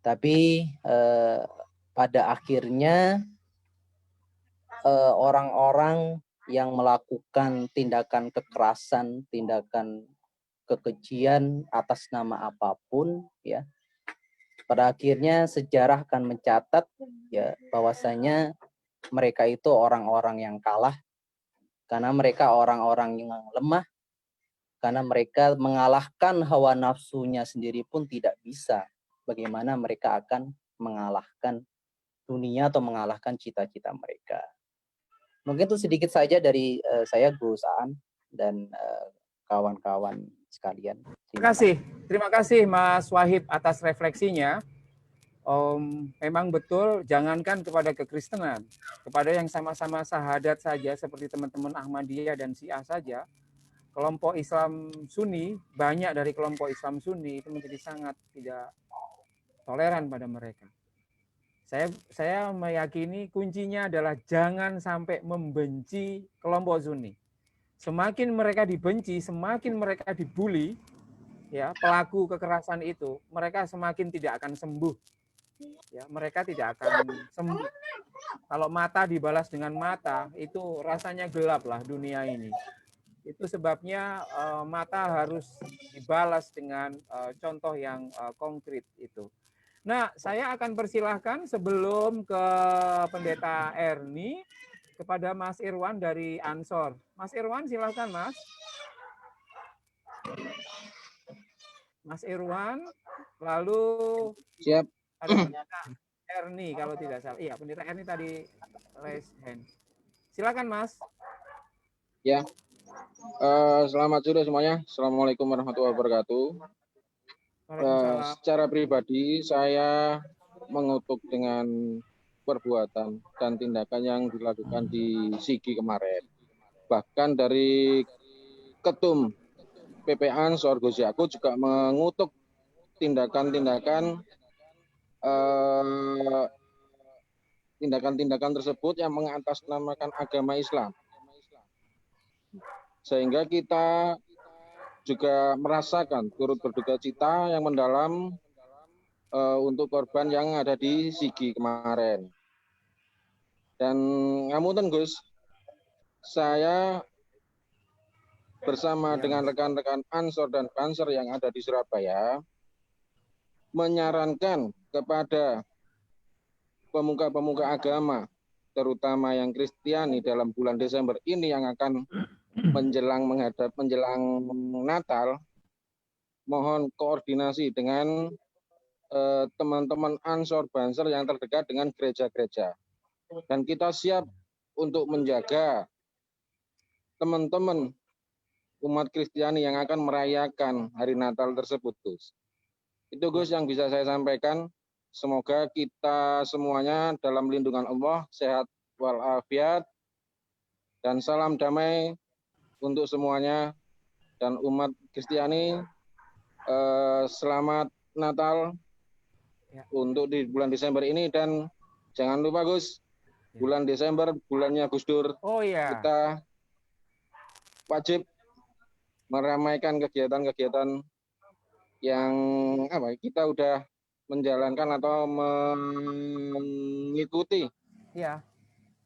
Tapi pada akhirnya orang-orang yang melakukan tindakan kekerasan, tindakan kekejian atas nama apapun ya, pada akhirnya sejarah akan mencatat ya bahwasanya mereka itu orang-orang yang kalah, karena mereka orang-orang yang lemah, karena mereka mengalahkan hawa nafsunya sendiri pun tidak bisa. Bagaimana mereka akan mengalahkan dunia atau mengalahkan cita-cita mereka. Mungkin itu sedikit saja dari saya, Gus Aan, dan kawan-kawan sekalian. Terima kasih Mas Wahib atas refleksinya. Memang betul, jangankan kepada kekristenan, kepada yang sama-sama sahadat saja seperti teman-teman Ahmadiyah dan Syiah saja, kelompok Islam Sunni, banyak dari kelompok Islam Sunni itu menjadi sangat tidak toleran pada mereka. Saya meyakini kuncinya adalah jangan sampai membenci kelompok Sunni. Semakin mereka dibenci, semakin mereka dibully, ya pelaku kekerasan itu, mereka semakin tidak akan sembuh. Ya, mereka tidak akan sembuh. Kalau mata dibalas dengan mata, itu rasanya gelap lah dunia ini. Itu sebabnya mata harus dibalas dengan contoh yang konkret itu. Nah, saya akan persilahkan sebelum ke Pendeta Erni kepada Mas Irwan dari Ansor. Mas Irwan, silakan Mas. Mas Irwan, lalu siap. Ada Pendeta Erni kalau tidak salah. Iya, Pendeta Erni tadi raise hand. Silakan Mas. Ya. Selamat sore semuanya. Assalamualaikum warahmatullahi wabarakatuh. Secara pribadi saya mengutuk dengan perbuatan dan tindakan yang dilakukan di Sigi kemarin. Bahkan dari Ketum PP Ansor Gus Yakut juga mengutuk tindakan-tindakan tersebut yang mengatasnamakan agama Islam. Sehingga kita juga merasakan turut berduka cita yang mendalam untuk korban yang ada di Sigi kemarin. Dan ngapunten Gus, saya bersama dengan rekan-rekan Ansor dan Banser yang ada di Surabaya menyarankan kepada pemuka-pemuka agama, terutama yang Kristiani dalam bulan Desember ini yang akan menjelang Natal, mohon koordinasi dengan teman-teman Ansor Banser yang terdekat dengan gereja-gereja. Dan kita siap untuk menjaga teman-teman umat Kristiani yang akan merayakan hari Natal tersebut, Gus. Itu Gus yang bisa saya sampaikan. Semoga kita semuanya dalam lindungan Allah, sehat walafiat, dan salam damai untuk semuanya. Dan umat Kristiani, selamat Natal untuk di bulan Desember ini. Dan jangan lupa Gus, bulan Desember bulannya Gus Dur. Oh iya. Kita wajib meramaikan kegiatan-kegiatan yang kita udah menjalankan atau mengikuti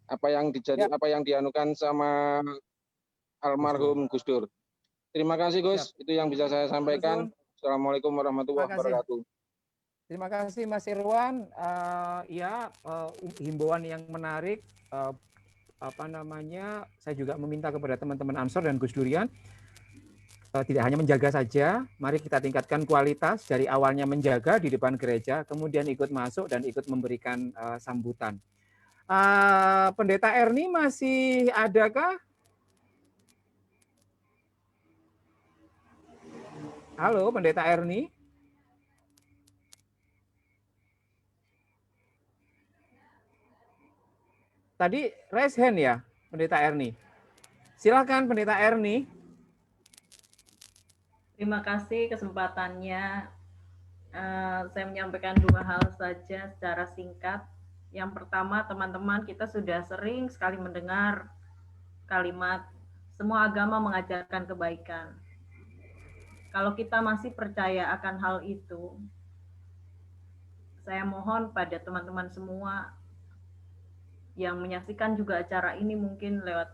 apa yang dianukan sama almarhum Gus Dur. Terima kasih Gus, itu yang bisa saya sampaikan. Assalamualaikum warahmatullahi wabarakatuh. Terima kasih Mas Irwan. Himbauan yang menarik. Saya juga meminta kepada teman-teman Ansor dan Gus Durian tidak hanya menjaga saja, mari kita tingkatkan kualitas dari awalnya menjaga di depan gereja, kemudian ikut masuk dan ikut memberikan sambutan. Pendeta Erni masih adakah? Halo, Pendeta Erni. Tadi raise hand ya, Pendeta Erni. Silakan Pendeta Erni. Terima kasih kesempatannya. Saya menyampaikan 2 hal saja secara singkat. Yang pertama, teman-teman, kita sudah sering sekali mendengar kalimat semua agama mengajarkan kebaikan. Kalau kita masih percaya akan hal itu, saya mohon pada teman-teman semua yang menyaksikan juga acara ini mungkin lewat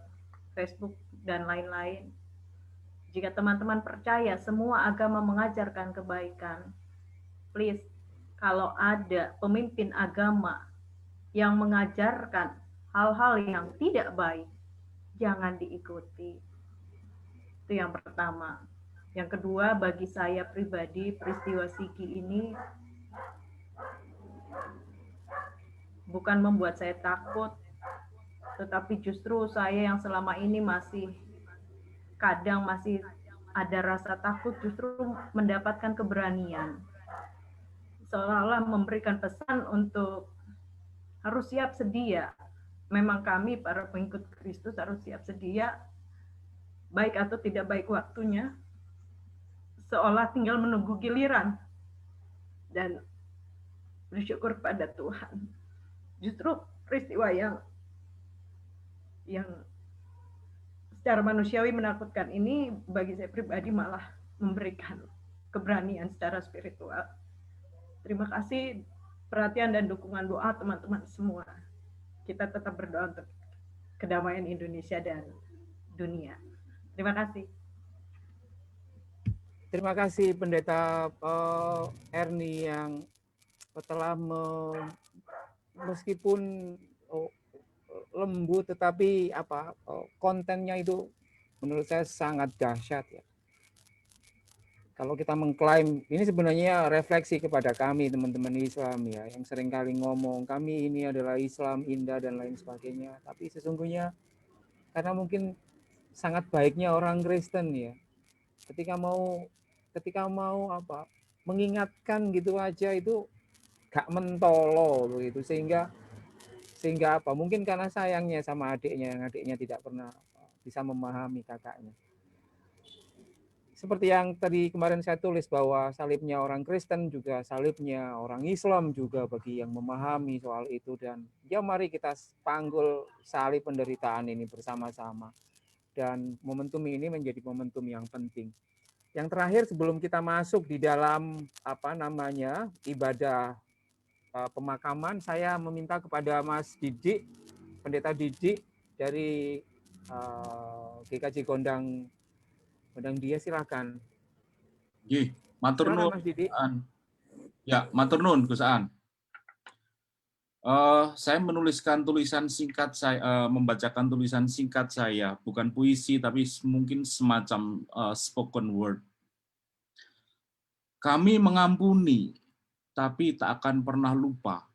Facebook dan lain-lain, jika teman-teman percaya semua agama mengajarkan kebaikan, please, kalau ada pemimpin agama yang mengajarkan hal-hal yang tidak baik, jangan diikuti. Itu yang pertama. Yang kedua, bagi saya pribadi, peristiwa Sigi ini bukan membuat saya takut, tetapi justru saya yang selama ini kadang masih ada rasa takut, justru mendapatkan keberanian. Seolah-olah memberikan pesan untuk harus siap sedia. Memang kami para pengikut Kristus harus siap sedia, baik atau tidak baik waktunya, seolah tinggal menunggu giliran. Dan bersyukur pada Tuhan. Justru peristiwa yang secara manusiawi menakutkan ini bagi saya pribadi malah memberikan keberanian secara spiritual. Terima kasih perhatian dan dukungan doa teman-teman semua. Kita tetap berdoa untuk kedamaian Indonesia dan dunia. Terima kasih. Terima kasih Pendeta Erni yang telah meskipun lembut tetapi kontennya itu menurut saya sangat dahsyat ya. Kalau kita mengklaim, ini sebenarnya refleksi kepada kami teman-teman Islam ya, yang seringkali ngomong kami ini adalah Islam indah dan lain sebagainya, tapi sesungguhnya karena mungkin sangat baiknya orang Kristen ya, ketika mau mengingatkan gitu aja itu gak mentolo begitu, sehingga mungkin karena sayangnya sama adiknya, yang adiknya tidak pernah bisa memahami kakaknya. Seperti yang tadi kemarin saya tulis bahwa salibnya orang Kristen juga salibnya orang Islam juga bagi yang memahami soal itu, dan ya mari kita panggul salib penderitaan ini bersama-sama, dan momentum ini menjadi momentum yang penting. Yang terakhir sebelum kita masuk di dalam ibadah pemakaman, saya meminta kepada Mas Didik, Pendeta Didik dari GKJ Gondang dia, silakan. Nggih, matur Silakan nuwun. Mas Didi. Ya, matur nuwun Gus Aan. Saya menuliskan tulisan singkat saya, membacakan tulisan singkat saya, bukan puisi tapi mungkin semacam spoken word. Kami mengampuni, tapi tak akan pernah lupa,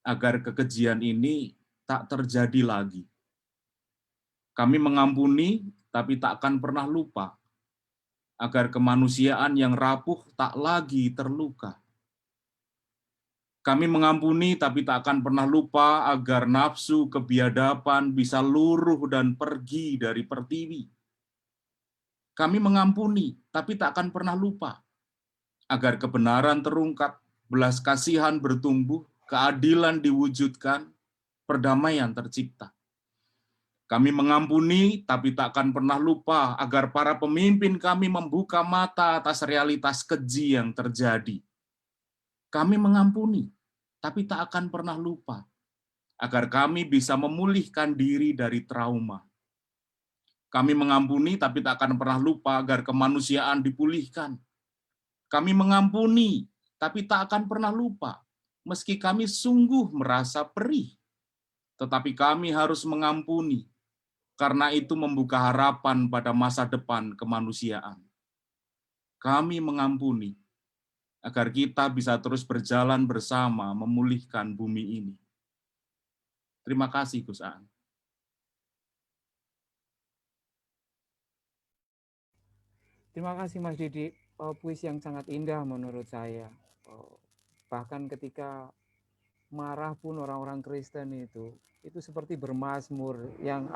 agar kekejian ini tak terjadi lagi. Kami mengampuni, tapi tak akan pernah lupa, agar kemanusiaan yang rapuh tak lagi terluka. Kami mengampuni tapi tak akan pernah lupa agar nafsu kebiadaban bisa luruh dan pergi dari pertiwi. Kami mengampuni tapi tak akan pernah lupa agar kebenaran terungkap, belas kasihan bertumbuh, keadilan diwujudkan, perdamaian tercipta. Kami mengampuni tapi tak akan pernah lupa agar para pemimpin kami membuka mata atas realitas keji yang terjadi. Kami mengampuni tapi tak akan pernah lupa, agar kami bisa memulihkan diri dari trauma. Kami mengampuni tapi tak akan pernah lupa agar kemanusiaan dipulihkan. Kami mengampuni tapi tak akan pernah lupa, meski kami sungguh merasa perih. Tetapi kami harus mengampuni, karena itu membuka harapan pada masa depan kemanusiaan. Kami mengampuni, agar kita bisa terus berjalan bersama memulihkan bumi ini. Terima kasih, Gus Aan. Terima kasih Mas Didi, puisi yang sangat indah menurut saya. Bahkan ketika marah pun orang-orang Kristen itu seperti bermazmur yang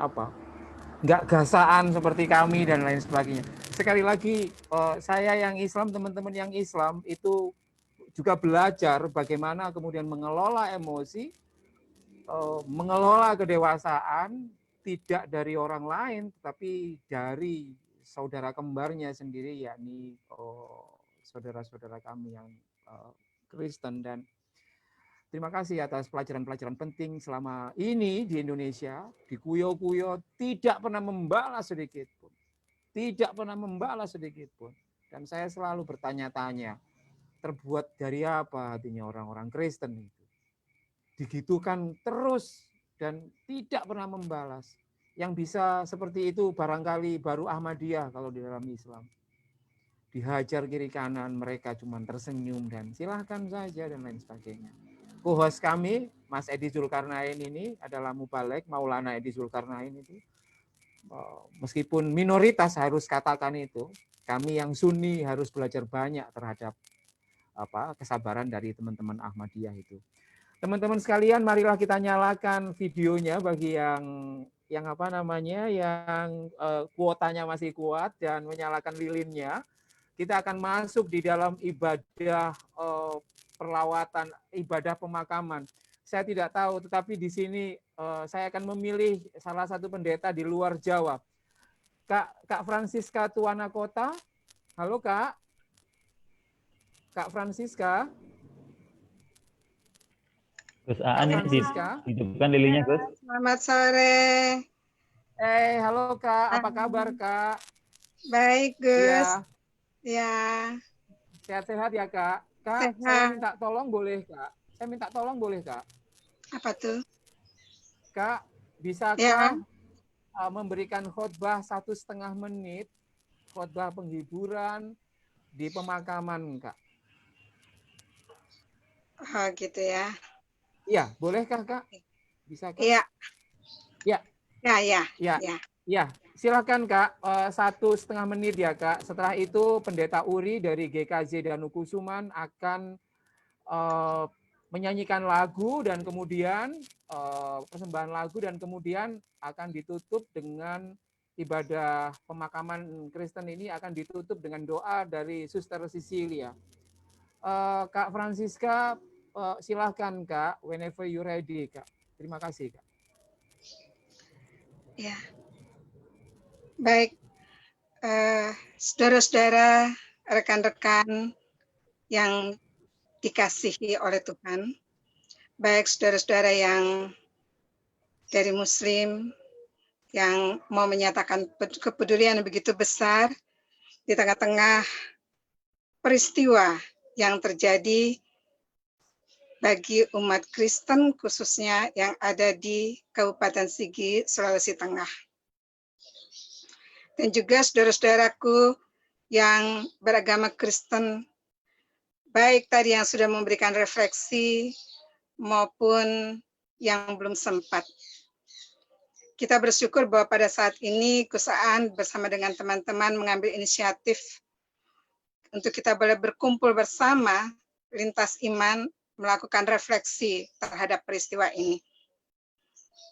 nggak gasaan seperti kami dan lain sebagainya. Sekali lagi, saya yang Islam, teman-teman yang Islam itu juga belajar bagaimana kemudian mengelola emosi, mengelola kedewasaan, tidak dari orang lain, tetapi dari saudara kembarnya sendiri, yakni saudara-saudara kami yang Kristen. Dan terima kasih atas pelajaran-pelajaran penting selama ini di Indonesia, di Kuyo-Kuyo tidak pernah membalas sedikit pun. Tidak pernah membalas sedikit pun. Dan saya selalu bertanya-tanya, terbuat dari apa hatinya orang-orang Kristen itu? Digitukan terus dan tidak pernah membalas. Yang bisa seperti itu barangkali baru Ahmadiyah kalau di dalam Islam. Dihajar kiri kanan, mereka cuma tersenyum dan silahkan saja dan lain sebagainya. Co-host kami, Mas Edi Zulkarnain ini adalah Mubalek, Maulana Edi Zulkarnain itu. Meskipun minoritas harus katakan itu, kami yang Sunni harus belajar banyak terhadap kesabaran dari teman-teman Ahmadiyah itu. Teman-teman sekalian, marilah kita nyalakan videonya bagi yang kuotanya masih kuat dan menyalakan lilinnya. Kita akan masuk di dalam ibadah perlawatan, ibadah pemakaman. Saya tidak tahu, tetapi di sini saya akan memilih salah satu pendeta di luar Jawa. Kak Francisca Tuana Kota. Halo Kak. Kak Francisca. Gus Aan ini dihidupkan lilinya, Gus. Selamat sore. Halo Kak, apa kabar Kak? Baik Gus. Ya. Sehat-sehat ya Kak. Kak, saya minta tolong boleh Kak? Saya minta tolong boleh Kak? Apa tuh? Kak, bisakah memberikan khotbah 1,5 menit, khotbah penghiburan di pemakaman Kak? Oh gitu ya. Iya, bolehkah Kak? Bisa Kak? Iya. Ya. Ya. Ya, silakan Kak, 1,5 menit ya Kak. Setelah itu Pendeta Uri dari GKJ Danukusuman akan menyanyikan lagu dan kemudian persembahan lagu dan kemudian akan ditutup dengan ibadah pemakaman Kristen ini akan ditutup dengan doa dari Suster Cecilia. Kak Francisca, silahkan Kak, whenever you ready Kak. Terima kasih Kak. Ya. Baik, saudara-saudara, rekan-rekan yang dikasihi oleh Tuhan, baik saudara-saudara yang dari Muslim, yang mau menyatakan kepedulian yang begitu besar di tengah-tengah peristiwa yang terjadi bagi umat Kristen khususnya yang ada di Kabupaten Sigi, Sulawesi Tengah. Dan juga saudara-saudaraku yang beragama Kristen, baik tadi yang sudah memberikan refleksi maupun yang belum sempat. Kita bersyukur bahwa pada saat ini Kusaan bersama dengan teman-teman mengambil inisiatif untuk kita boleh berkumpul bersama lintas iman melakukan refleksi terhadap peristiwa ini.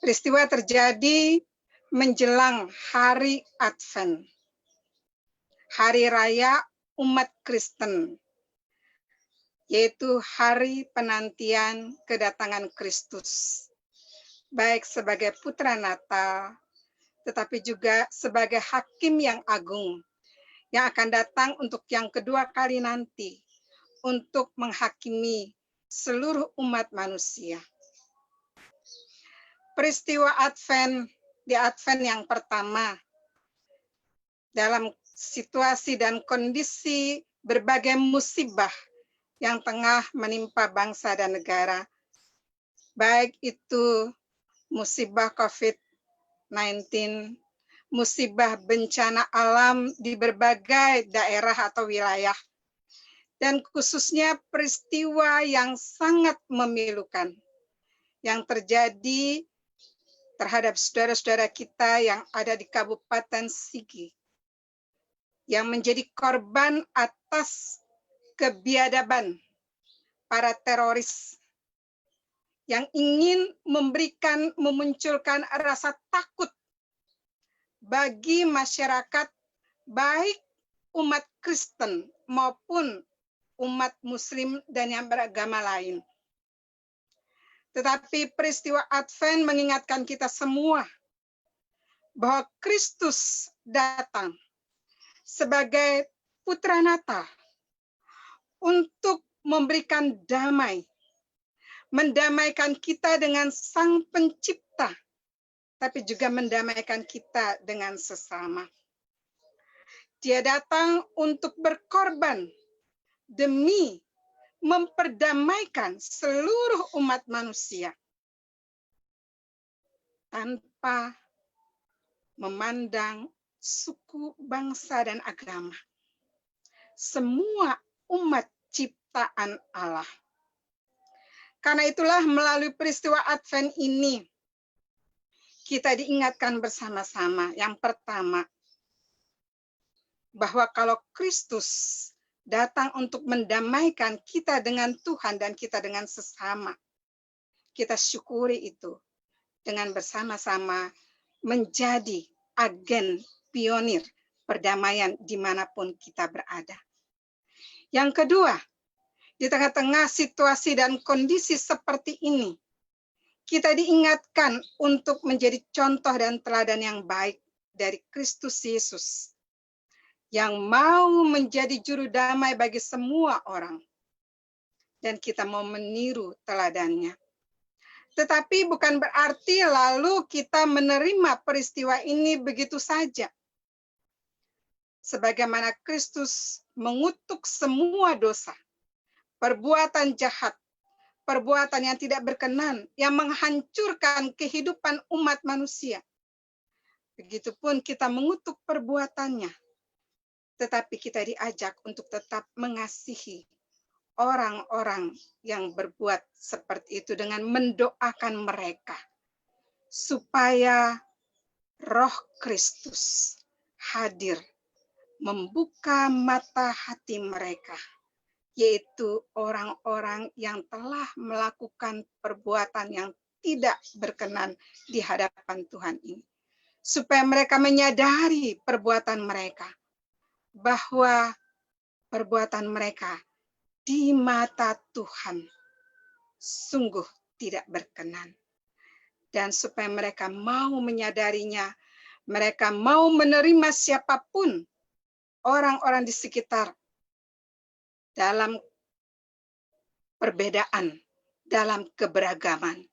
Peristiwa terjadi menjelang hari Advent, hari raya umat Kristen, yaitu hari penantian kedatangan Kristus, baik sebagai putra Natal, tetapi juga sebagai hakim yang agung, yang akan datang untuk yang kedua kali nanti, untuk menghakimi seluruh umat manusia. Peristiwa Advent, di Advent yang pertama, dalam situasi dan kondisi berbagai musibah yang tengah menimpa bangsa dan negara, baik itu musibah COVID-19, musibah bencana alam di berbagai daerah atau wilayah, dan khususnya peristiwa yang sangat memilukan yang terjadi terhadap saudara-saudara kita yang ada di Kabupaten Sigi, yang menjadi korban atas kebiadaban para teroris yang ingin memunculkan rasa takut bagi masyarakat, baik umat Kristen maupun umat Muslim dan yang beragama lain. Tetapi peristiwa Advent mengingatkan kita semua bahwa Kristus datang sebagai putra Natal untuk memberikan damai, mendamaikan kita dengan Sang Pencipta, tapi juga mendamaikan kita dengan sesama. Dia datang untuk berkorban demi memperdamaikan seluruh umat manusia tanpa memandang suku, bangsa, dan agama. Semua umat ciptaan Allah. Karena itulah melalui peristiwa Advent ini, kita diingatkan bersama-sama. Yang pertama, bahwa kalau Kristus datang untuk mendamaikan kita dengan Tuhan dan kita dengan sesama, kita syukuri itu dengan bersama-sama menjadi agen pionir perdamaian dimanapun kita berada. Yang kedua, di tengah-tengah situasi dan kondisi seperti ini, kita diingatkan untuk menjadi contoh dan teladan yang baik dari Kristus Yesus, yang mau menjadi juru damai bagi semua orang. Dan kita mau meniru teladannya. Tetapi bukan berarti lalu kita menerima peristiwa ini begitu saja. Sebagaimana Kristus mengutuk semua dosa, perbuatan jahat, perbuatan yang tidak berkenan, yang menghancurkan kehidupan umat manusia. Begitupun kita mengutuk perbuatannya, tetapi kita diajak untuk tetap mengasihi orang-orang yang berbuat seperti itu dengan mendoakan mereka supaya Roh Kristus hadir membuka mata hati mereka, yaitu orang-orang yang telah melakukan perbuatan yang tidak berkenan di hadapan Tuhan ini, supaya mereka menyadari perbuatan mereka, bahwa perbuatan mereka di mata Tuhan sungguh tidak berkenan. Dan supaya mereka mau menyadarinya, mereka mau menerima siapapun orang-orang di sekitar dalam perbedaan, dalam keberagaman,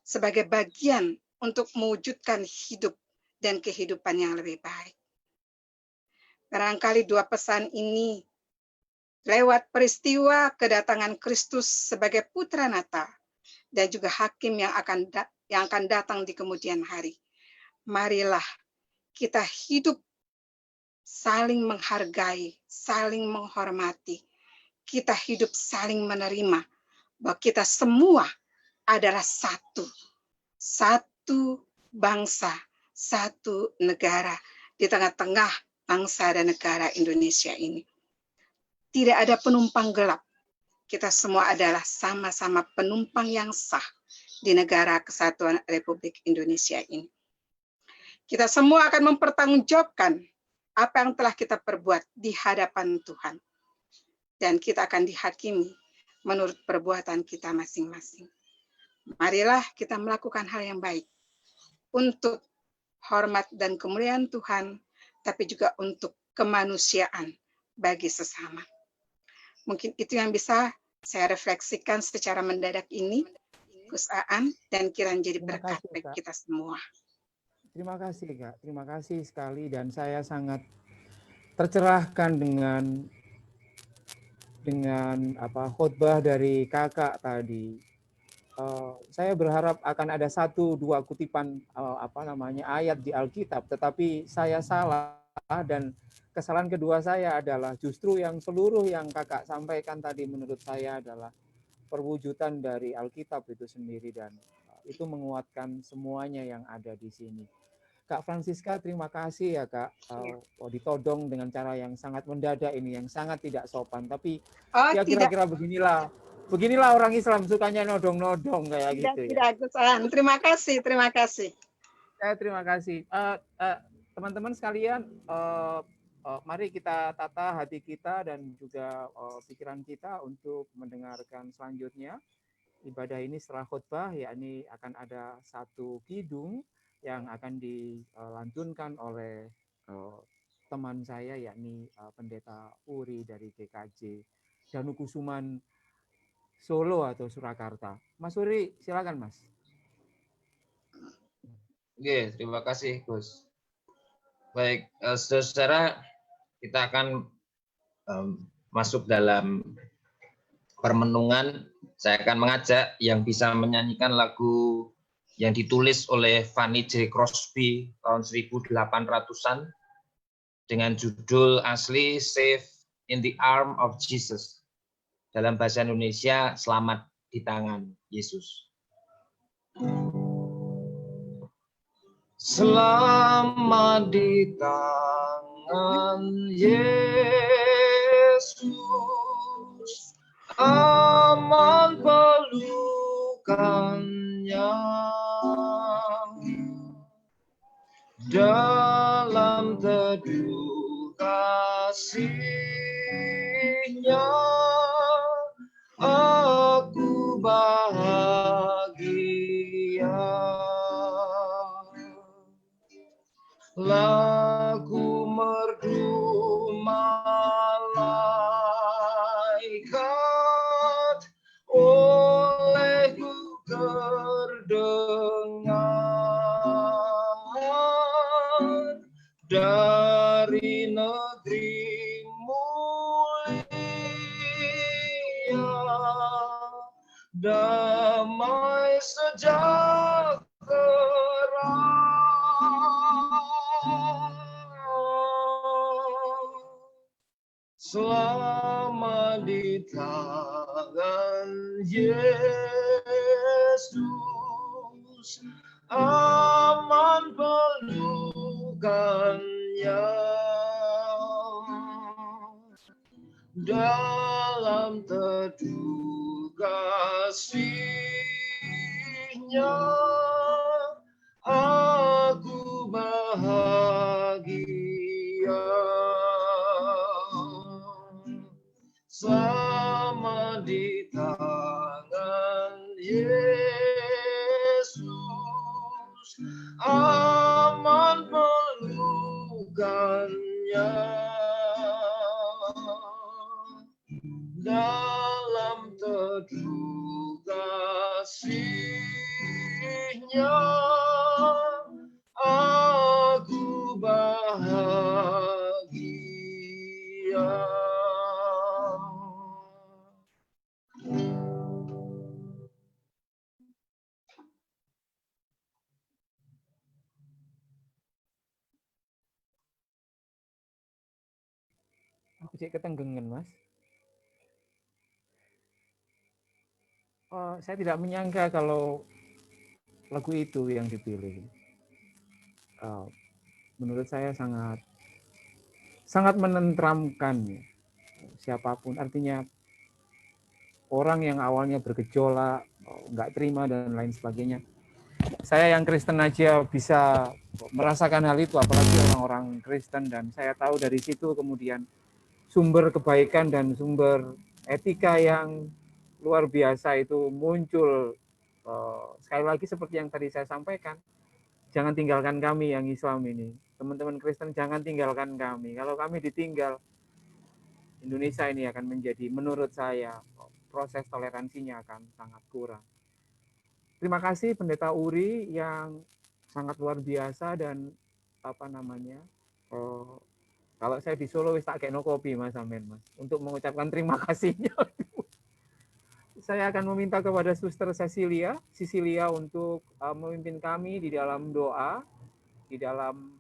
sebagai bagian untuk mewujudkan hidup dan kehidupan yang lebih baik. Barangkali dua pesan ini lewat peristiwa kedatangan Kristus sebagai Putra Natal dan juga Hakim yang akan datang di kemudian hari. Marilah kita hidup saling menghargai, saling menghormati. Kita hidup saling menerima bahwa kita semua adalah satu bangsa, satu negara di tengah-tengah bangsa dan negara Indonesia ini. Tidak ada penumpang gelap. Kita semua adalah sama-sama penumpang yang sah di negara Kesatuan Republik Indonesia ini. Kita semua akan mempertanggungjawabkan apa yang telah kita perbuat di hadapan Tuhan. Dan kita akan dihakimi menurut perbuatan kita masing-masing. Marilah kita melakukan hal yang baik untuk hormat dan kemuliaan Tuhan, tapi juga untuk kemanusiaan bagi sesama. Mungkin itu yang bisa saya refleksikan secara mendadak ini, Gus Aan, dan kiranya jadi berkat bagi kita semua. Terima kasih, Kak. Terima kasih sekali, dan saya sangat tercerahkan dengan khotbah dari Kakak tadi. Saya berharap akan ada 1-2 kutipan ayat di Alkitab, tetapi saya salah, dan kesalahan kedua saya adalah justru yang seluruh yang Kakak sampaikan tadi menurut saya adalah perwujudan dari Alkitab itu sendiri, dan itu menguatkan semuanya yang ada di sini. Kak Francisca, terima kasih ya Kak, ditodong dengan cara yang sangat mendadak ini, yang sangat tidak sopan, tapi ya kira-kira beginilah orang Islam, sukanya nodong-nodong kayak gitu ya. Tidak, Gus Aan. Terima kasih. Terima kasih. Teman-teman sekalian, mari kita tata hati kita dan juga pikiran kita untuk mendengarkan selanjutnya. Ibadah ini setelah khotbah, yakni akan ada satu kidung yang akan dilantunkan oleh teman saya, yakni Pendeta Uri dari GKJ Danukusuman Solo atau Surakarta. Mas Uri, silakan Mas. Oke, terima kasih Gus. Baik, saudara-saudara, kita akan masuk dalam permenungan. Saya akan mengajak yang bisa menyanyikan lagu yang ditulis oleh Fanny J. Crosby tahun 1800-an dengan judul asli Safe in the Arm of Jesus. Dalam bahasa Indonesia, Selamat di Tangan Yesus. Selamat di tangan Yesus, aman pelukannya, dalam teduh kasih-Nya aku bahagia. Lagu merdu malaikat olehku terdengar dari negeri mulia, damai sejahtera. Selamat di tangan Yesus, aman pelukannya, dalam teduh kasih-Nya aku bahagia. Selamat di tangan Yesus, aman pelukannya, dalam teduh kasih-Nya aku Aku cek ketenggengan, Mas. Saya tidak menyangka kalau lagu itu yang dipilih. Menurut saya sangat menenteramkan ya. Siapapun, artinya orang yang awalnya bergejolak, nggak terima dan lain sebagainya. Saya yang Kristen aja bisa merasakan hal itu, apalagi orang-orang Kristen, dan saya tahu dari situ kemudian sumber kebaikan dan sumber etika yang luar biasa itu muncul. Sekali lagi seperti yang tadi saya sampaikan, jangan tinggalkan kami yang Islam ini. Teman-teman Kristen jangan tinggalkan kami. Kalau kami ditinggal, Indonesia ini akan menjadi, menurut saya, proses toleransinya akan sangat kurang. Terima kasih Pendeta Uri yang sangat luar biasa dan kalau saya di Solo wis tak kekno kopi Mas Amin, Mas, untuk mengucapkan terima kasihnya. Saya akan meminta kepada Suster Cecilia untuk memimpin kami di dalam doa, di dalam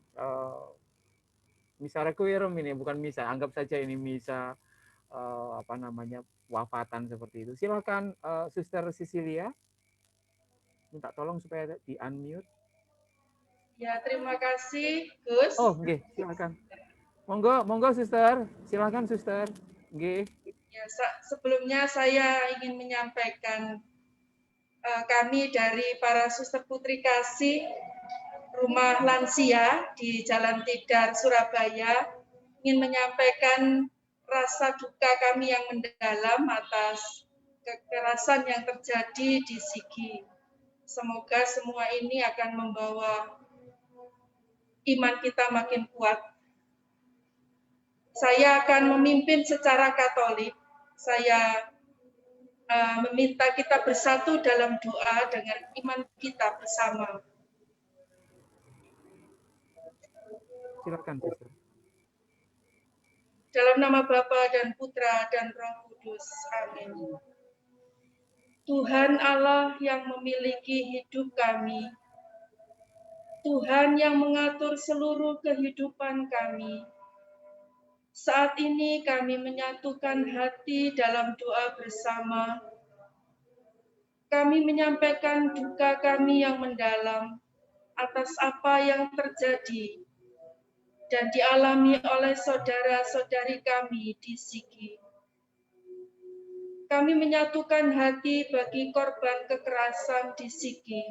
misa requiem ini, bukan misa, anggap saja ini misa wafatan seperti itu. Silakan Suster Cecilia, minta tolong supaya di unmute. Ya, terima kasih Gus. Oh, nggih, silakan. Monggo Suster, silakan Suster. Nggih. Ya, sebelumnya saya ingin menyampaikan kami dari para Suster Putri Kasih Rumah Lansia di Jalan Tidar, Surabaya, ingin menyampaikan rasa duka kami yang mendalam atas kekerasan yang terjadi di Sigi. Semoga semua ini akan membawa iman kita makin kuat. Saya akan memimpin secara Katolik. Saya meminta kita bersatu dalam doa dengan iman kita bersama. Silakan, Suster. Dalam nama Bapa dan Putra dan Roh Kudus. Amin. Tuhan Allah yang memiliki hidup kami, Tuhan yang mengatur seluruh kehidupan kami, saat ini kami menyatukan hati dalam doa bersama. Kami menyampaikan duka kami yang mendalam atas apa yang terjadi dan dialami oleh saudara-saudari kami di Sigi. Kami menyatukan hati bagi korban kekerasan di Sigi.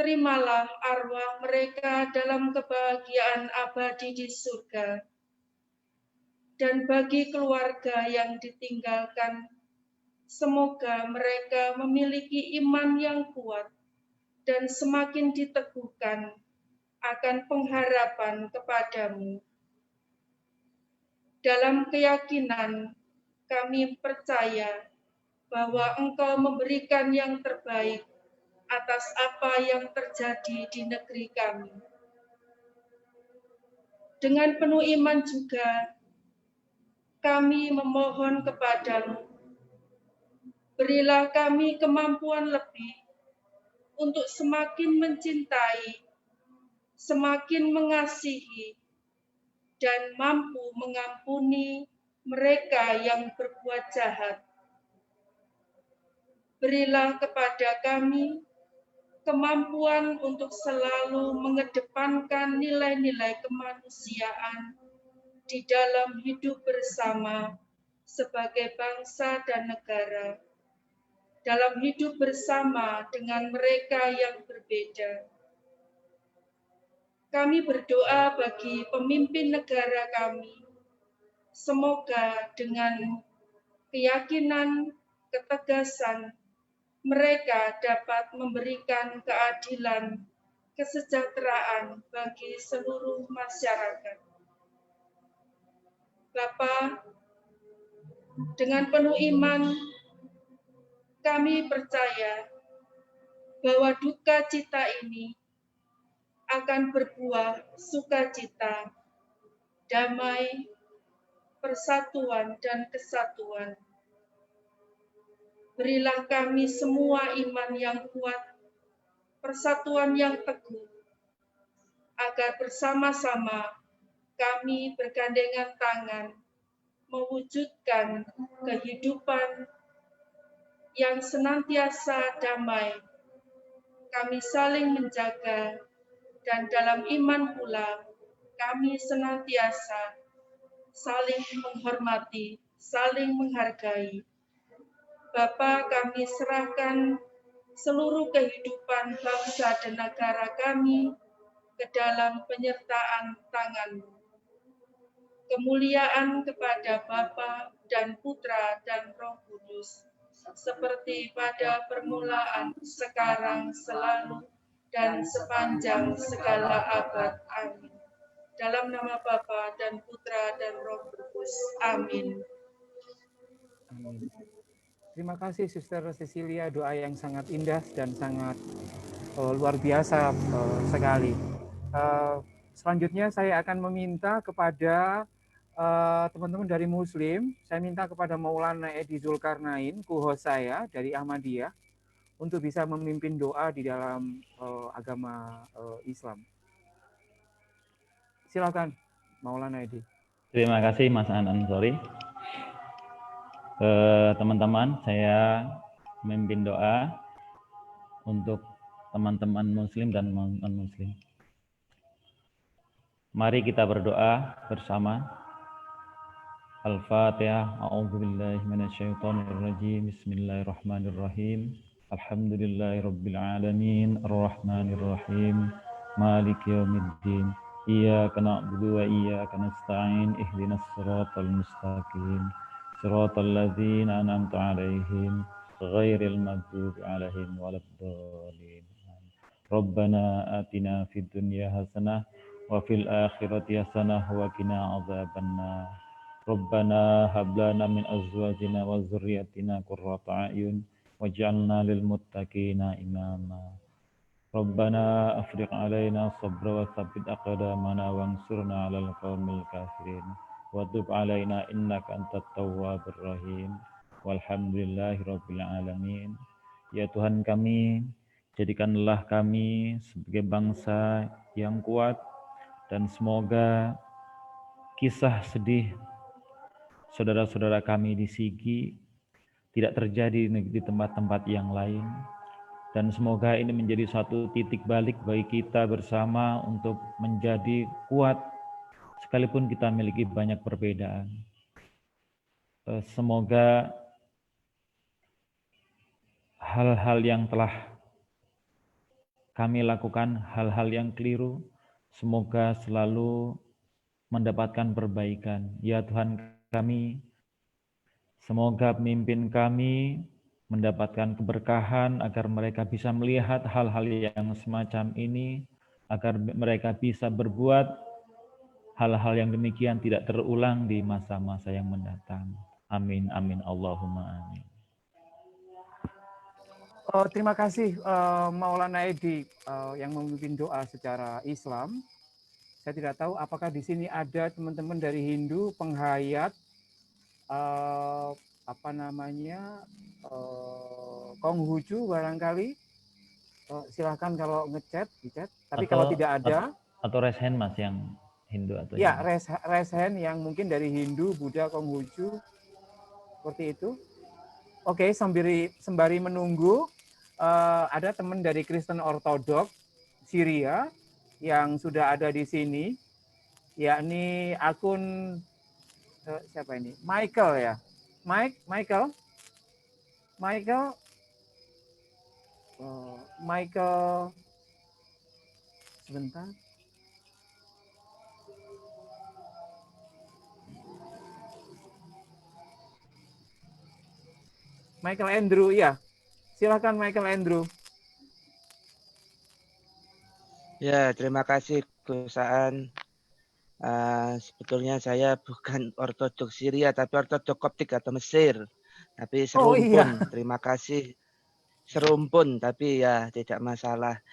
Terimalah arwah mereka dalam kebahagiaan abadi di surga. Dan bagi keluarga yang ditinggalkan, semoga mereka memiliki iman yang kuat dan semakin diteguhkan akan pengharapan kepadamu. Dalam keyakinan, kami percaya bahwa Engkau memberikan yang terbaik atas apa yang terjadi di negeri kami. Dengan penuh iman juga, kami memohon kepadamu, berilah kami kemampuan lebih untuk semakin mencintai, semakin mengasihi, dan mampu mengampuni mereka yang berbuat jahat. Berilah kepada kami kemampuan untuk selalu mengedepankan nilai-nilai kemanusiaan di dalam hidup bersama sebagai bangsa dan negara, dalam hidup bersama dengan mereka yang berbeda. Kami berdoa bagi pemimpin negara kami, semoga dengan keyakinan, ketegasan, mereka dapat memberikan keadilan, kesejahteraan bagi seluruh masyarakat. Bapa, dengan penuh iman, kami percaya bahwa duka cita ini akan berbuah sukacita, damai, persatuan dan kesatuan. Berilah kami semua iman yang kuat, persatuan yang teguh, agar bersama-sama kami bergandengan tangan mewujudkan kehidupan yang senantiasa damai. Kami saling menjaga dan dalam iman pula kami senantiasa saling menghormati, saling menghargai. Bapa, kami serahkan seluruh kehidupan bangsa dan negara kami ke dalam penyertaan tangan-Mu. Kemuliaan kepada Bapa dan Putra dan Roh Kudus, seperti pada permulaan, sekarang, selalu, dan sepanjang segala abad. Amin. Dalam nama Bapa dan Putra dan Roh Kudus. Amin. Amin. Terima kasih Suster Cecilia, doa yang sangat indah dan sangat luar biasa sekali. Selanjutnya saya akan meminta kepada teman-teman dari Muslim, saya minta kepada Maulana Edi Zulkarnain, co-host saya dari Ahmadiyah, untuk bisa memimpin doa di dalam agama Islam. Silakan, Maulana Edi. Terima kasih Mas Ansori. Teman-teman, saya memimpin doa untuk teman-teman Muslim dan non-Muslim. Mari kita berdoa bersama. Al-Fatihah. A'udzubillahi minasyaitonirrajim. Bismillahirrahmanirrahim. Alhamdulillahirabbil alamin, arrahmanirrahim, maliki yaumiddin. Iyyaka na'budu wa iyyaka nasta'in. Ihdinas siratal mustaqim. Siratal ladzina an'amta 'alaihim ghairil maghdubi 'alaihim waladdallin. Rabbana atina fid dunya hasanah wa fil akhirati hasanah wa qina adzabannar. Rabbana hab lana min azwajina wa dzurriyyatina qurrata a'yun waj'alna lil muttaqina imama. Rabbana afriq 'alaina sabra wa tsabbit aqdamana wansurna 'alal qaumil kafirin. Wa tub 'alaina innaka antat tawwabur rahim. Walhamdulillahirabbil alamin. Ya Tuhan kami, jadikanlah kami sebagai bangsa yang kuat, dan semoga kisah sedih saudara-saudara kami di Sigi tidak terjadi di tempat-tempat yang lain. Dan semoga ini menjadi suatu titik balik bagi kita bersama untuk menjadi kuat, sekalipun kita memiliki banyak perbedaan. Semoga hal-hal yang telah kami lakukan, hal-hal yang keliru, semoga selalu mendapatkan perbaikan. Ya Tuhan kami, semoga pemimpin kami mendapatkan keberkahan agar mereka bisa melihat hal-hal yang semacam ini, agar mereka bisa berbuat hal-hal yang demikian tidak terulang di masa-masa yang mendatang. Amin, amin, Allahumma amin. Terima kasih Maulana Edi yang memimpin doa secara Islam. Saya tidak tahu apakah di sini ada teman-teman dari Hindu penghayat Konghucu barangkali. Silahkan kalau ngechat, di chat. Tapi kalau tidak ada, atau raise hand Mas yang Hindu atau ya raise hand yang mungkin dari Hindu, Buddha, Konghucu seperti itu. Oke, sembari menunggu, ada teman dari Kristen Ortodok Syria yang sudah ada di sini, yakni akun siapa ini? Michael ya, Michael, sebentar. Michael Andrew, ya. Silakan Michael Andrew. Ya, terima kasih Gus Aan. Sebetulnya saya bukan Ortodoks Syria, tapi Ortodoks Koptik atau Mesir. Tapi serumpun, iya. Terima kasih. Serumpun, tapi ya tidak masalah.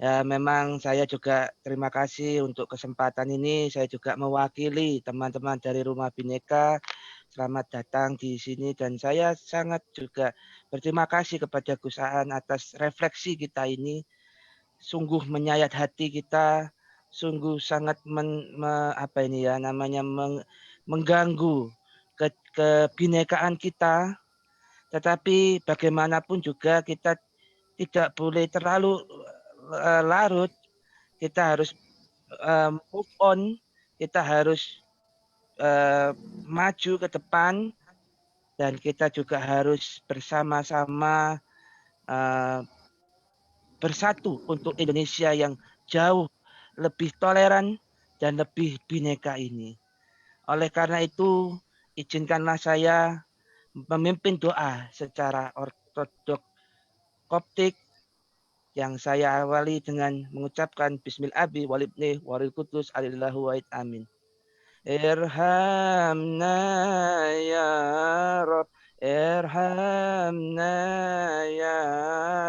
Ya, memang saya juga terima kasih untuk kesempatan ini. Saya juga mewakili teman-teman dari Rumah Bhinneka. Selamat datang di sini dan saya sangat juga berterima kasih kepada Gus Aan atas refleksi kita ini. Sungguh menyayat hati kita, sungguh sangat mengganggu kebhinekaan kita. Tetapi bagaimanapun juga kita tidak boleh terlalu larut, kita harus move on, kita harus maju ke depan, dan kita juga harus bersama-sama bersatu untuk Indonesia yang jauh lebih toleran dan lebih bhinneka ini. Oleh karena itu, izinkanlah saya memimpin doa secara ortodoks Koptik yang saya awali dengan mengucapkan Bismillahirrahmanirrahim walibni waril kudus alillahu wa'id amin. Irhamna ya Rabb, irhamna ya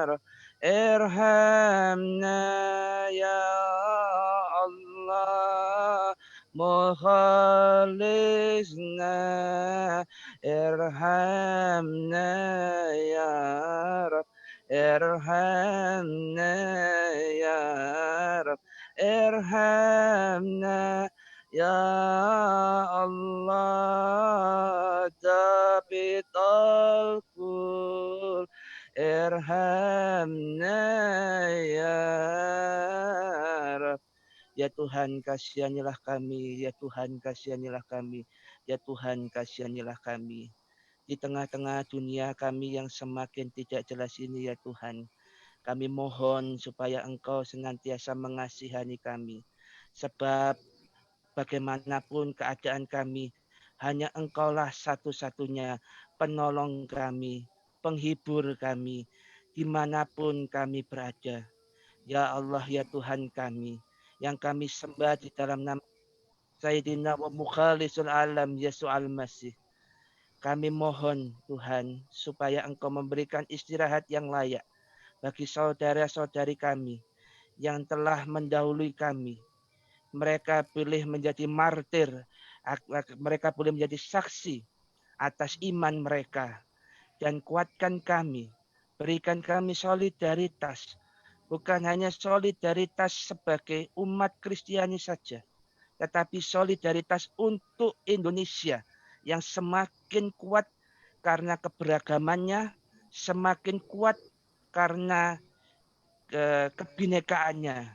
Rabb, irhamna ya Allah, mukhalisna, irhamna ya Rabb, irhamna ya Rabb, irhamna ya Allah, Dabitul Kul, irhamna ya Rabb. Ya Tuhan, kasihanilah kami, ya Tuhan, kasihanilah kami, ya Tuhan, kasihanilah kami. Di tengah-tengah dunia kami yang semakin tidak jelas ini, ya Tuhan, kami mohon supaya Engkau senantiasa mengasihani kami. Sebab bagaimanapun keadaan kami, hanya Engkaulah satu-satunya penolong kami, penghibur kami, dimanapun kami berada. Ya Allah, ya Tuhan kami, yang kami sembah di dalam nama Sayyidina wa Mukhalisul Alam Yesus Al-Masih. Kami mohon Tuhan supaya Engkau memberikan istirahat yang layak bagi saudara-saudari kami yang telah mendahului kami. Mereka pilih menjadi martir, mereka boleh menjadi saksi atas iman mereka. Dan kuatkan kami, berikan kami solidaritas, bukan hanya solidaritas sebagai umat Kristiani saja, tetapi solidaritas untuk Indonesia yang semakin kuat karena keberagamannya, semakin kuat karena kebhinekaannya.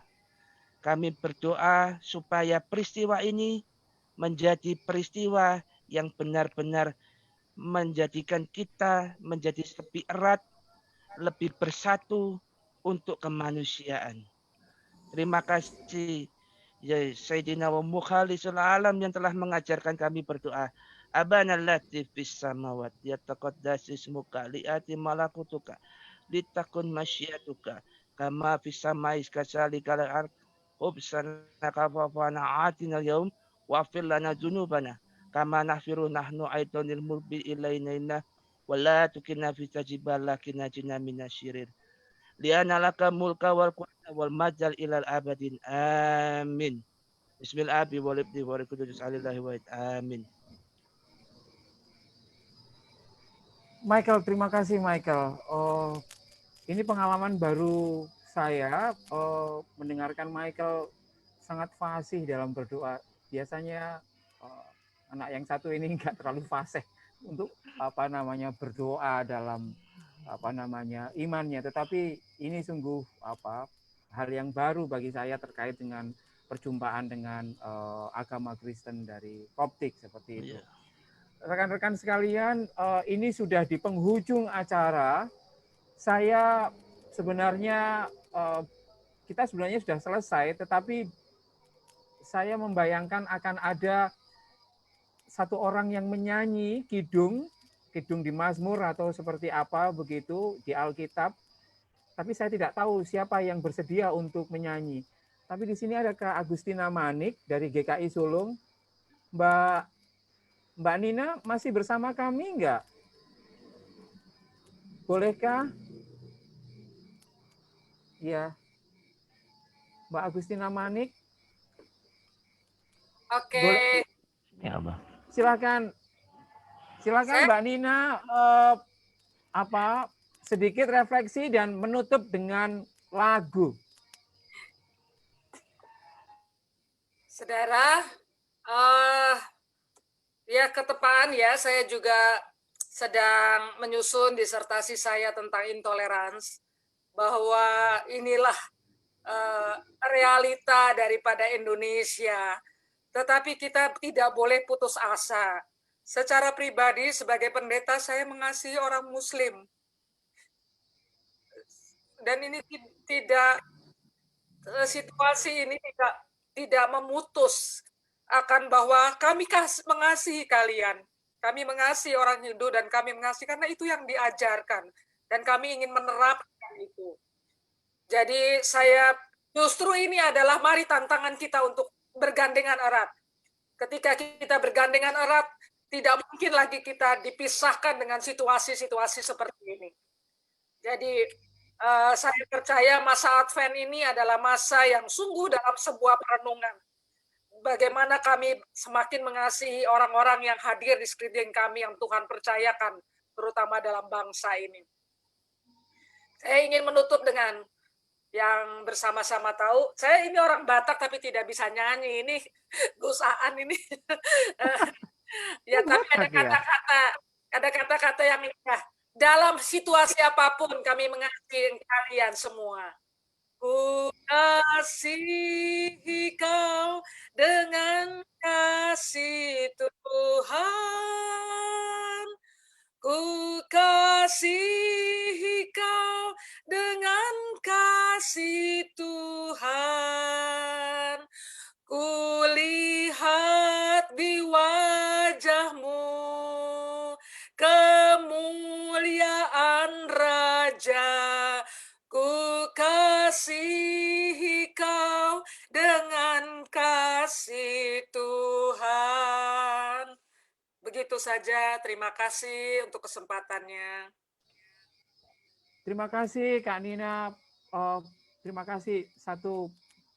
Kami berdoa supaya peristiwa ini menjadi peristiwa yang benar-benar menjadikan kita menjadi lebih erat, lebih bersatu untuk kemanusiaan. Terima kasih ya Sayyidina wa Mukhalisul Alam yang telah mengajarkan kami berdoa. Abana latif fis samawat yataqaddas ismuka li'ati malakutuka litakun masyiatuka kama fis samai kasalikal ard ubsana kafafana atina yaum wa fil lana dzunubana kama nahfiru nahnu aitonil mulbi ilaina wala tukina fi tajibal lakina jina minasyirir liana laka mulka wal quwwata wal majal ilal abadin amin. Bismillahirrahmanirrahim walibni wa rikudus alillahi wa amin. Michael, terima kasih Michael. Ini pengalaman baru saya mendengarkan Michael sangat fasih dalam berdoa. Biasanya anak yang satu ini enggak terlalu fasih untuk berdoa dalam imannya, tetapi ini sungguh hal yang baru bagi saya terkait dengan perjumpaan dengan agama Kristen dari Koptik seperti itu. Rekan-rekan sekalian, ini sudah di penghujung acara. Saya sebenarnya kita sebenarnya sudah selesai, tetapi saya membayangkan akan ada satu orang yang menyanyi kidung di Mazmur atau seperti apa begitu di Alkitab. Tapi saya tidak tahu siapa yang bersedia untuk menyanyi. Tapi di sini ada Kak Agustina Manik dari GKI Sulung. Mbak Nina masih bersama kami enggak? Bolehkah? Ya. Mbak Agustina Manik. Oke. Boleh. Ya, Abah. Silakan Mbak Nina sedikit refleksi dan menutup dengan lagu. Saudara, ya ketepaan ya, saya juga sedang menyusun disertasi saya tentang intoleransi, bahwa inilah realita daripada Indonesia. Tetapi kita tidak boleh putus asa. Secara pribadi sebagai pendeta saya mengasihi orang Muslim. Dan ini tidak, situasi ini tidak memutus akan bahwa kami mengasihi kalian. Kami mengasihi orang Hindu dan kami mengasihi karena itu yang diajarkan. Dan kami ingin menerapkan itu. Jadi justru ini adalah mari tantangan kita untuk bergandengan erat. Ketika kita bergandengan erat, tidak mungkin lagi kita dipisahkan dengan situasi-situasi seperti ini. Jadi saya percaya masa Advent ini adalah masa yang sungguh dalam sebuah perenungan. Bagaimana kami semakin mengasihi orang-orang yang hadir di sekeliling kami yang Tuhan percayakan, terutama dalam bangsa ini. Saya ingin menutup dengan yang bersama-sama tahu, saya ini orang Batak tapi tidak bisa nyanyi, ini Gus Aan ini. Ya, tapi ada kata-kata yang indah. Dalam situasi apapun kami mengasihi kalian semua. Ku kasihi kau dengan kasih Tuhan. Ku kasihi kau dengan kasih Tuhan. Ku lihat di wajahmu kemuliaan Raja. Ku kasihi kau dengan kasih Tuhan. Begitu saja, terima kasih untuk kesempatannya. Terima kasih Kak Nina, terima kasih, satu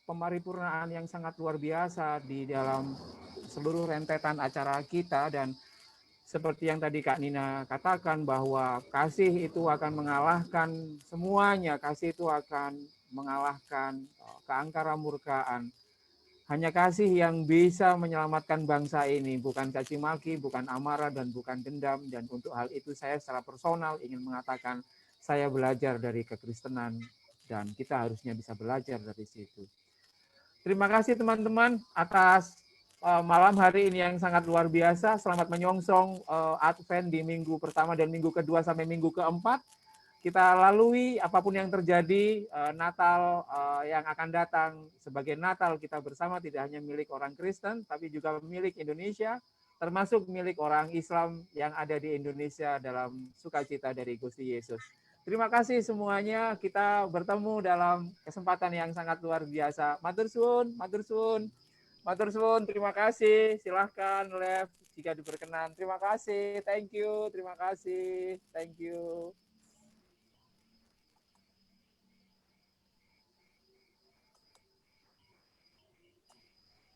pemaripurnaan yang sangat luar biasa di dalam seluruh rentetan acara kita. Dan seperti yang tadi Kak Nina katakan bahwa kasih itu akan mengalahkan semuanya, kasih itu akan mengalahkan keangkara murkaan. Hanya kasih yang bisa menyelamatkan bangsa ini, bukan caci maki, bukan amarah, dan bukan dendam. Dan untuk hal itu saya secara personal ingin mengatakan saya belajar dari kekristenan dan kita harusnya bisa belajar dari situ. Terima kasih teman-teman atas malam hari ini yang sangat luar biasa. Selamat menyongsong Advent di minggu pertama dan minggu kedua sampai minggu keempat. Kita lalui apapun yang terjadi, Natal yang akan datang sebagai Natal kita bersama tidak hanya milik orang Kristen, tapi juga milik Indonesia, termasuk milik orang Islam yang ada di Indonesia dalam sukacita dari Gusti Yesus. Terima kasih semuanya, kita bertemu dalam kesempatan yang sangat luar biasa. Matur suwun, matur suwun, matur suwun, terima kasih, silahkan live jika diperkenan. Terima kasih, thank you, terima kasih, thank you.